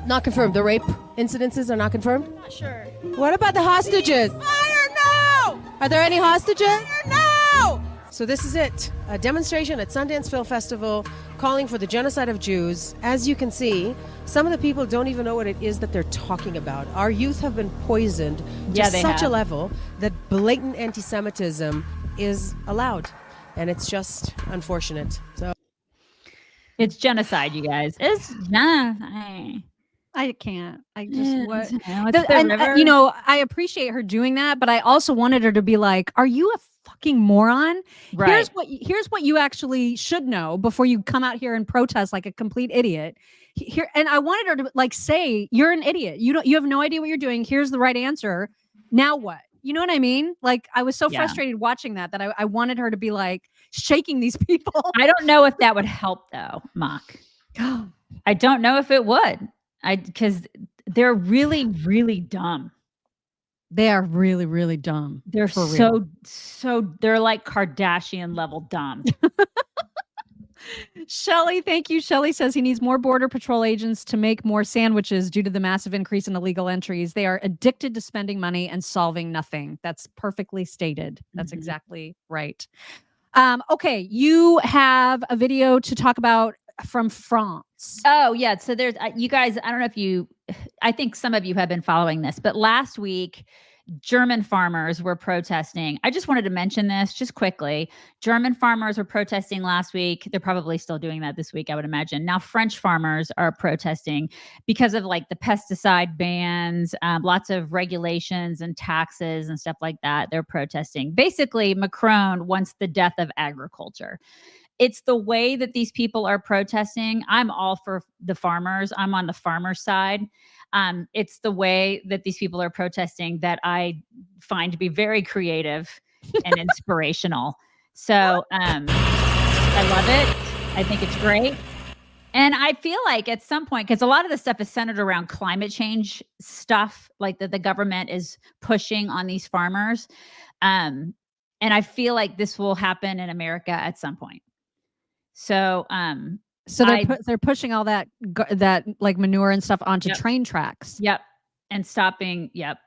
[SPEAKER 25] Not confirmed. The rape incidences are not confirmed?
[SPEAKER 27] Not sure.
[SPEAKER 25] What about the hostages? Fire now! Are there any hostages? Fire now! So this is it. A demonstration at Sundance Film Festival calling for the genocide of Jews. As you can see, some of the people don't even know what it is that they're talking about. Our youth have been poisoned to such a level that blatant anti-Semitism is allowed. And it's just unfortunate. So
[SPEAKER 1] it's genocide, you guys. It's genocide.
[SPEAKER 2] I can't. I just what
[SPEAKER 1] river.
[SPEAKER 2] you know, I appreciate her doing that, but I also wanted her to be like, "Are you a fucking moron?
[SPEAKER 1] Right.
[SPEAKER 2] Here's what you actually should know before you come out here and protest like a complete idiot." Here, and I wanted her to like say, "You're an idiot. You have no idea what you're doing. Here's the right answer. Now what?" You know what I mean? Like I was so frustrated watching that I wanted her to be like shaking these people.
[SPEAKER 1] I don't know if that would help though, Mock. I don't know if it would. Because they're really, really dumb.
[SPEAKER 2] They are really, really dumb.
[SPEAKER 1] They're so they're like Kardashian level dumb.
[SPEAKER 2] Shelly, thank you. Shelly says he needs more Border Patrol agents to make more sandwiches due to the massive increase in illegal entries. They are addicted to spending money and solving nothing. That's perfectly stated. That's exactly right. Okay, you have a video to talk about from France.
[SPEAKER 1] Oh yeah. So there's you guys, I don't know if I think some of you have been following this, but last week, German farmers were protesting. I just wanted to mention this just quickly. German farmers were protesting last week. They're probably still doing that this week, I would imagine. Now French farmers are protesting because of like the pesticide bans, lots of regulations and taxes and stuff like that. They're protesting. Basically, Macron wants the death of agriculture. It's the way that these people are protesting. I'm all for the farmers. I'm on the farmer side. It's the way that these people are protesting that I find to be very creative and inspirational. So I love it. I think it's great. And I feel like at some point, because a lot of the stuff is centered around climate change stuff, like that the government is pushing on these farmers. And I feel like this will happen in America at some point. So,
[SPEAKER 2] they're pushing all that like manure and stuff onto train tracks.
[SPEAKER 1] Yep. And stopping. Yep.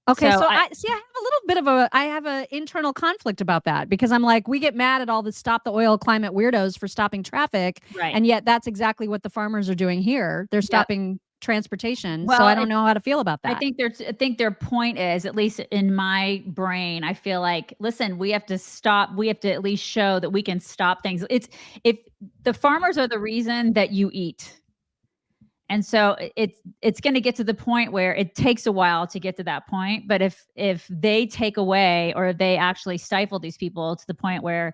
[SPEAKER 2] Okay. So I have a little bit of I have an internal conflict about that because I'm like, we get mad at all the stop the oil climate weirdos for stopping traffic.
[SPEAKER 1] Right.
[SPEAKER 2] And yet that's exactly what the farmers are doing here. They're stopping transportation.
[SPEAKER 1] Well,
[SPEAKER 2] so I don't know how to feel about that.
[SPEAKER 1] I think their point is, at least in my brain, I feel like, listen, we have to stop. We have to at least show that we can stop things. If the farmers are the reason that you eat. And so it's going to get to the point where it takes a while to get to that point. But if they take away or they actually stifle these people to the point where,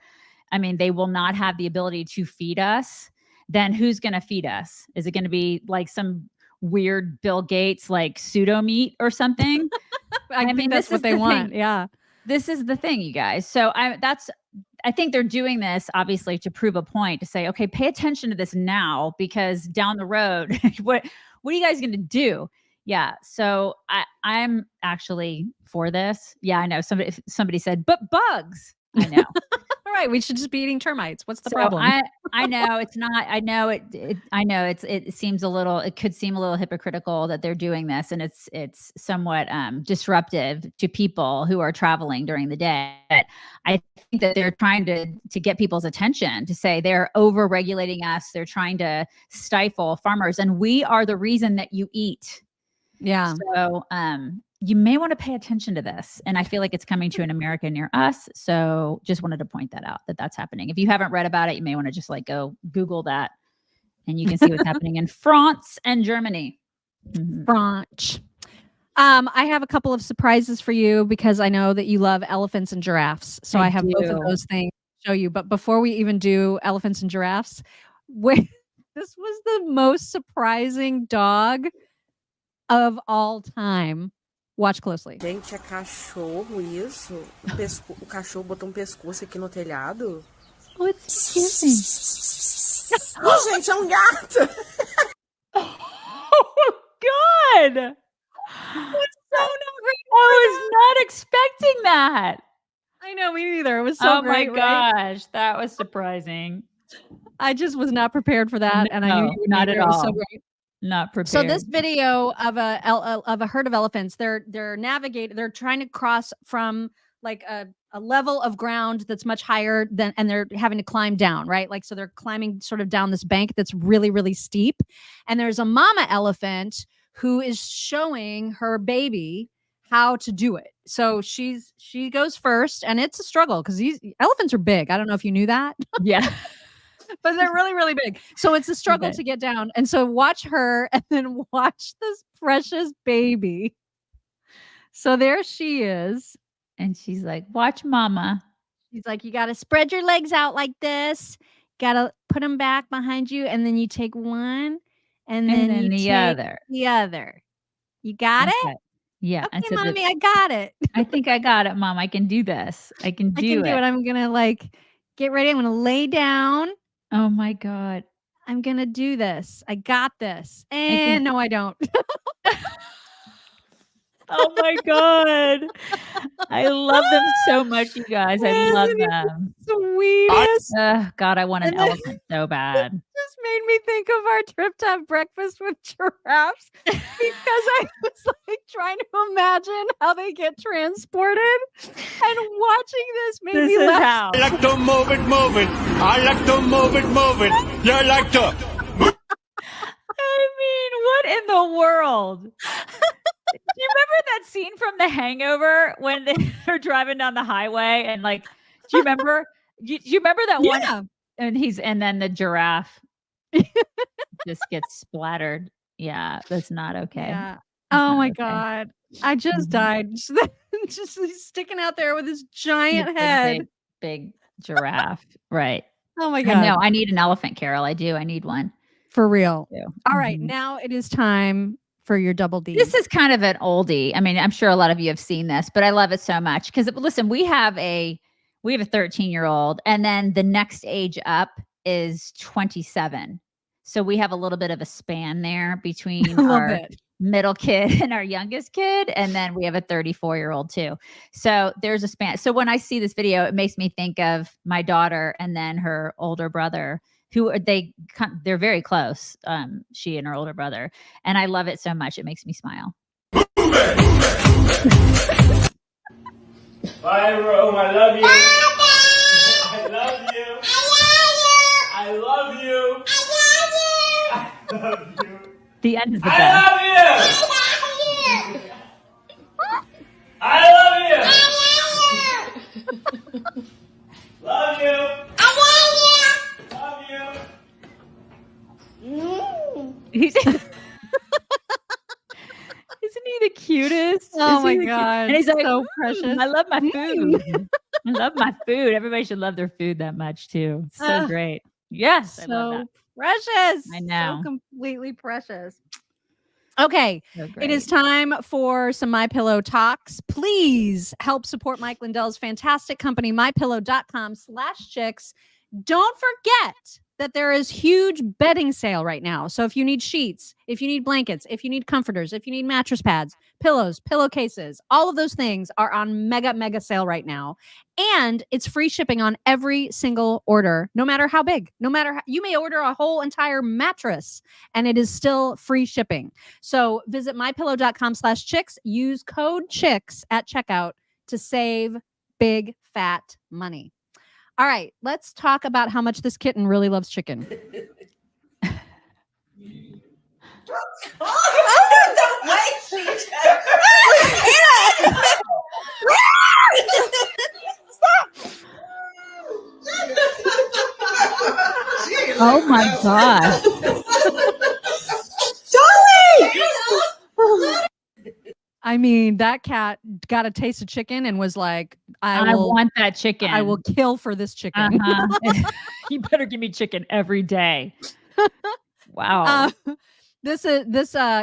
[SPEAKER 1] I mean, they will not have the ability to feed us, then who's going to feed us? Is it going to be like some weird Bill Gates like pseudo meat or something?
[SPEAKER 2] I mean, that's what they want. Yeah.
[SPEAKER 1] This is the thing, you guys. So I think they're doing this obviously to prove a point, to say, okay, pay attention to this now, because down the road, what are you guys going to do? Yeah. So I'm actually for this. Yeah, I know. Somebody said, but bugs. I know.
[SPEAKER 2] All right, we should just be eating termites. What's the problem?
[SPEAKER 1] I know it's not. I know it seems a little. It could seem a little hypocritical that they're doing this, and it's somewhat disruptive to people who are traveling during the day. But I think that they're trying to get people's attention, to say they're over regulating us. They're trying to stifle farmers, and we are the reason that you eat.
[SPEAKER 2] Yeah.
[SPEAKER 1] So you may want to pay attention to this. And I feel like it's coming to an America near us. So just wanted to point that out, that's happening. If you haven't read about it, you may want to just like go Google that and you can see what's happening in France and Germany.
[SPEAKER 2] France. I have a couple of surprises for you because I know that you love elephants and giraffes. So I have both of those things to show you. But before we even do elephants and giraffes, this was the most surprising dog of all time. Watch closely.
[SPEAKER 21] Gente, é cachorro isso? O cachorro botou pescoço aqui no telhado?
[SPEAKER 1] What's he kissing?
[SPEAKER 21] Oh, gente, é gato!
[SPEAKER 1] Oh, God!
[SPEAKER 2] So not great.
[SPEAKER 1] I was not expecting that.
[SPEAKER 2] I know, me neither. It was so great.
[SPEAKER 1] Oh my gosh, that was surprising.
[SPEAKER 2] I just was not prepared for that, and I knew you would
[SPEAKER 1] not
[SPEAKER 2] be
[SPEAKER 1] at
[SPEAKER 2] there. It was
[SPEAKER 1] all.
[SPEAKER 2] so great.
[SPEAKER 1] Not prepared.
[SPEAKER 2] So this video of a herd of elephants, they're navigating, they're trying to cross from like a level of ground that's much higher than, and they're having to climb down, right? Like, so they're climbing sort of down this bank that's really, really steep. And there's a mama elephant who is showing her baby how to do it. So she goes first, and it's a struggle because these elephants are big. I don't know if you knew that.
[SPEAKER 1] Yeah.
[SPEAKER 2] But they're really, really big. So it's a struggle to get down. And so watch her and then watch this precious baby. So there she is.
[SPEAKER 1] And she's like, watch mama.
[SPEAKER 2] She's like, you got to spread your legs out like this. Got to put them back behind you. And then you take one. And then you
[SPEAKER 1] the
[SPEAKER 2] take
[SPEAKER 1] other.
[SPEAKER 2] the other. You got it?
[SPEAKER 1] Yeah.
[SPEAKER 2] Okay, mommy, I got it.
[SPEAKER 1] I think I got it, Mom. I can do this. I can do it.
[SPEAKER 2] I'm going to like get ready. I'm going to lay down.
[SPEAKER 1] Oh my God.
[SPEAKER 2] I'm going to do this. I got this. And no, I don't.
[SPEAKER 1] Oh my God. I love them so much, you guys. I love them.
[SPEAKER 2] Sweetest.
[SPEAKER 1] God, I want an elephant so bad.
[SPEAKER 2] Just made me think of our trip to have breakfast with giraffes because I was like trying to imagine how they get transported, and watching this made me laugh.
[SPEAKER 7] I like to move it, move it. I like to move it, move it. You like to.
[SPEAKER 1] I mean, what in the world? Do you remember that scene from The Hangover when they're driving down the highway and like, do you remember? Do you remember that one? And then the giraffe just gets splattered. Yeah, that's not okay.
[SPEAKER 2] Yeah. Oh my God. I just died. Just sticking out there with his giant head.
[SPEAKER 1] Big giraffe. Right.
[SPEAKER 2] Oh my God.
[SPEAKER 1] No, I need an elephant, Carol. I do. I need one.
[SPEAKER 2] For real.
[SPEAKER 1] Yeah.
[SPEAKER 2] All right. Now it is time for your double D.
[SPEAKER 1] This is kind of an oldie. I mean, I'm sure a lot of you have seen this, but I love it so much because listen, we have a 13-year-old, and then the next age up is 27. So we have a little bit of a span there between our middle kid and our youngest kid, and then we have a 34-year-old too. So there's a span. So when I see this video, it makes me think of my daughter and then her older brother, who they're very close, she and her older brother. And I love it so much. It makes me smile.
[SPEAKER 7] Bye, Rome. I love you. I love you. I love you. I love you.
[SPEAKER 1] The end is the
[SPEAKER 7] I
[SPEAKER 1] best.
[SPEAKER 7] love you. I love you. Love you. Love you.
[SPEAKER 1] Isn't he the cutest?
[SPEAKER 2] Oh my God.
[SPEAKER 1] And he's like,
[SPEAKER 2] so precious.
[SPEAKER 1] I love my food. I love my food. Everybody should love their food that much too. So great. Yes. I love that.
[SPEAKER 2] Precious.
[SPEAKER 1] I know.
[SPEAKER 2] So completely precious. Okay.
[SPEAKER 1] So
[SPEAKER 2] It
[SPEAKER 1] great.
[SPEAKER 2] is time for some My Pillow Talks. Please help support Mike Lindell's fantastic company, mypillow.com/chicks. Don't forget that there is huge bedding sale right now. So if you need sheets, if you need blankets, if you need comforters, if you need mattress pads, pillows, pillowcases, all of those things are on mega sale right now. And it's free shipping on every single order, no matter how big, you may order a whole entire mattress and it is still free shipping. So visit mypillow.com/chicks, use code CHICKS at checkout to save big fat money. All right, let's talk about how much this kitten really loves chicken.
[SPEAKER 1] Oh my God.
[SPEAKER 2] I mean, that cat got a taste of chicken and was like, I
[SPEAKER 1] want that chicken.
[SPEAKER 2] I will kill for this chicken.
[SPEAKER 1] You better give me chicken every day. Wow.
[SPEAKER 2] This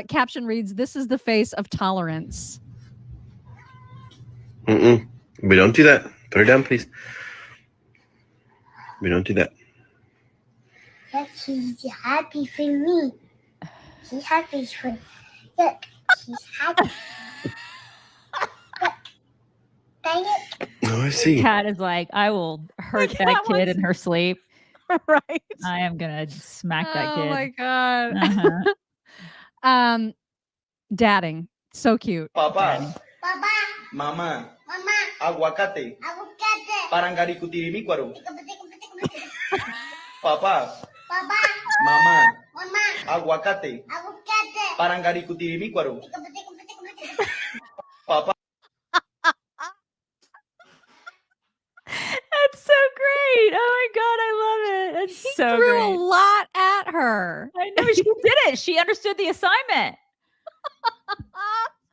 [SPEAKER 2] caption reads, "This is the face of tolerance."
[SPEAKER 9] We don't do that. Put her down, please. We don't do that.
[SPEAKER 10] She's happy for me. She's happy for me. Look, she's happy.
[SPEAKER 9] Oh, I see.
[SPEAKER 1] Cat is like, I will hurt that kid in her sleep.
[SPEAKER 2] Right.
[SPEAKER 1] I am gonna smack that kid.
[SPEAKER 2] Oh my god.
[SPEAKER 1] Uh-huh.
[SPEAKER 2] Dadding. So cute.
[SPEAKER 11] Papá. Mamá. Aguacate. Parangaricutirimícuaro. Papá. Mamá. Aguacate. Parangaricutirimícuaro. Papá.
[SPEAKER 1] That's so great. Oh my god, I love it. That's
[SPEAKER 2] He
[SPEAKER 1] so
[SPEAKER 2] threw
[SPEAKER 1] great.
[SPEAKER 2] a lot at her.
[SPEAKER 1] I know she did it. She understood the assignment.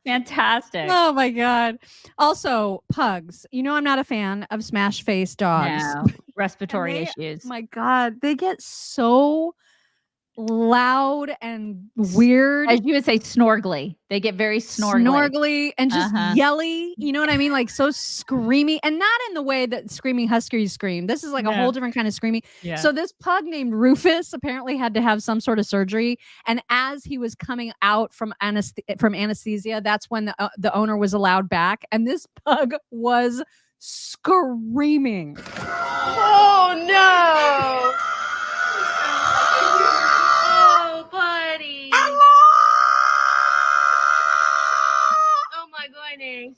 [SPEAKER 1] Fantastic.
[SPEAKER 2] Oh my god. Also, pugs. You know I'm not a fan of smash face dogs.
[SPEAKER 1] No, respiratory issues.
[SPEAKER 2] My god, they get so loud and weird.
[SPEAKER 1] As you would say, snorgly. They get very snorgly.
[SPEAKER 2] And just yelly. You know what I mean? Like so screamy, and not in the way that screaming huskies scream. This is like a whole different kind of screaming.
[SPEAKER 1] Yeah.
[SPEAKER 2] So this pug named Rufus apparently had to have some sort of surgery, and as he was coming out from anesthesia, that's when the owner was allowed back, and this pug was screaming.
[SPEAKER 10] Oh no! Oh, buddy. Oh my goodness.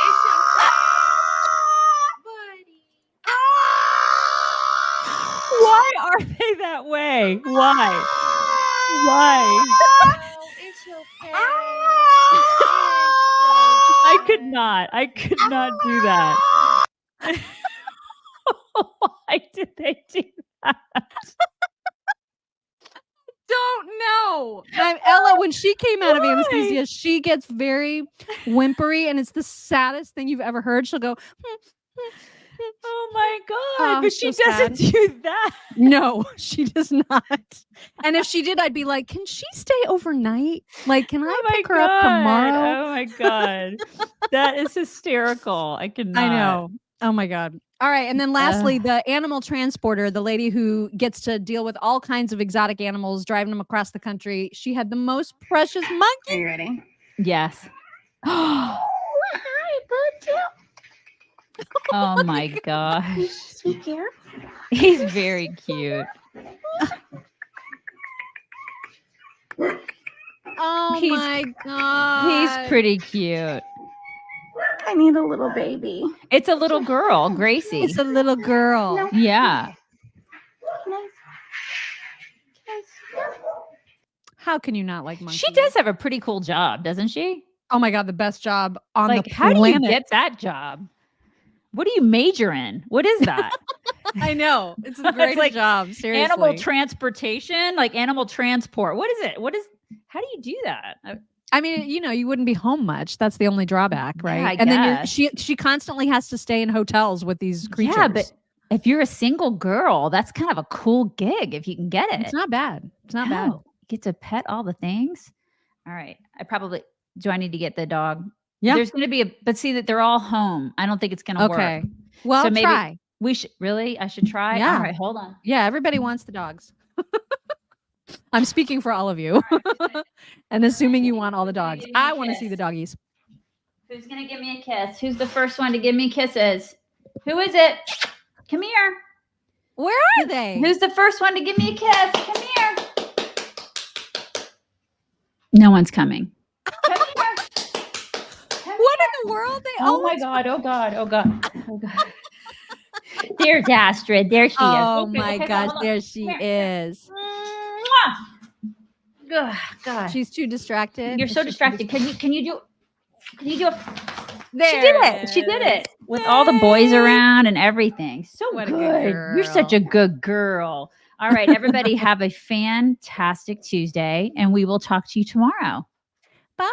[SPEAKER 10] It's okay. Buddy.
[SPEAKER 1] Why are they that way? Why? Why?
[SPEAKER 10] Oh, it's okay.
[SPEAKER 1] I could not do that. Why did they do that?
[SPEAKER 2] Don't know. Ella, when she came out of anesthesia, she gets very whimpery, and it's the saddest thing you've ever heard. She'll go,
[SPEAKER 1] oh my god! But she doesn't do that.
[SPEAKER 2] No, she does not. And if she did, I'd be like, can she stay overnight? Like, can I pick her up tomorrow?
[SPEAKER 1] Oh my god, that is hysterical. I cannot.
[SPEAKER 2] I know. Oh my god. All right. And then lastly, the animal transporter, the lady who gets to deal with all kinds of exotic animals, driving them across the country. She had the most precious monkey.
[SPEAKER 10] Are you ready?
[SPEAKER 1] Yes.
[SPEAKER 10] Hi, bud.
[SPEAKER 1] Oh my gosh.
[SPEAKER 10] Sweet dear.
[SPEAKER 1] He's very cute.
[SPEAKER 2] Oh my god.
[SPEAKER 1] He's pretty cute.
[SPEAKER 10] I need a little baby.
[SPEAKER 1] It's a little girl, Gracie.
[SPEAKER 2] It's a little girl.
[SPEAKER 10] No.
[SPEAKER 1] Yeah.
[SPEAKER 2] How can you not like monkeys?
[SPEAKER 1] She does have a pretty cool job, doesn't she?
[SPEAKER 2] Oh my god, the best job on
[SPEAKER 1] Like,
[SPEAKER 2] the
[SPEAKER 1] how
[SPEAKER 2] planet.
[SPEAKER 1] do you get that job? What do you major in? What is that?
[SPEAKER 2] I know. It's a great
[SPEAKER 1] like
[SPEAKER 2] job. Seriously.
[SPEAKER 1] Animal transportation, like animal transport. What is it? How do you do that?
[SPEAKER 2] I mean, you know, you wouldn't be home much. That's the only drawback, right?
[SPEAKER 1] I
[SPEAKER 2] and then
[SPEAKER 1] guess.
[SPEAKER 2] she constantly has to stay in hotels with these creatures.
[SPEAKER 1] Yeah, but if you're a single girl, that's kind of a cool gig if you can get it.
[SPEAKER 2] It's not bad. It's not bad.
[SPEAKER 1] You get to pet all the things. All right. Do I need to get the dog?
[SPEAKER 2] Yeah.
[SPEAKER 1] There's going to be but see that they're all home. I don't think it's going to work.
[SPEAKER 2] Okay. Well,
[SPEAKER 1] so maybe
[SPEAKER 2] try.
[SPEAKER 1] we should I should try.
[SPEAKER 2] Yeah.
[SPEAKER 1] All right, hold on.
[SPEAKER 2] Yeah, everybody wants the dogs. I'm speaking for all of you. And assuming you want all the dogs. I want to see the doggies.
[SPEAKER 1] Who's going to give me a kiss? Who's the first one to give me kisses? Who is it? Come here.
[SPEAKER 2] Where are they?
[SPEAKER 1] Who's the first one to give me a kiss? Come here. No one's coming. Come here.
[SPEAKER 2] What in the world?
[SPEAKER 1] Oh my god. Oh god. Oh god. Oh god. There's Astrid. There she is.
[SPEAKER 2] Oh
[SPEAKER 1] Okay,
[SPEAKER 2] my
[SPEAKER 1] okay,
[SPEAKER 2] gosh,
[SPEAKER 1] hold on.
[SPEAKER 2] there she is.
[SPEAKER 1] Mwah. God.
[SPEAKER 2] She's too distracted.
[SPEAKER 1] You're so distracted. Can you do a
[SPEAKER 2] There
[SPEAKER 1] She did it. She did it. With all the boys around and everything. So
[SPEAKER 2] What a
[SPEAKER 1] good.
[SPEAKER 2] good
[SPEAKER 1] You're such a
[SPEAKER 2] girl.
[SPEAKER 1] good girl. All right, everybody have a fantastic Tuesday and we will talk to you tomorrow.
[SPEAKER 2] Bye.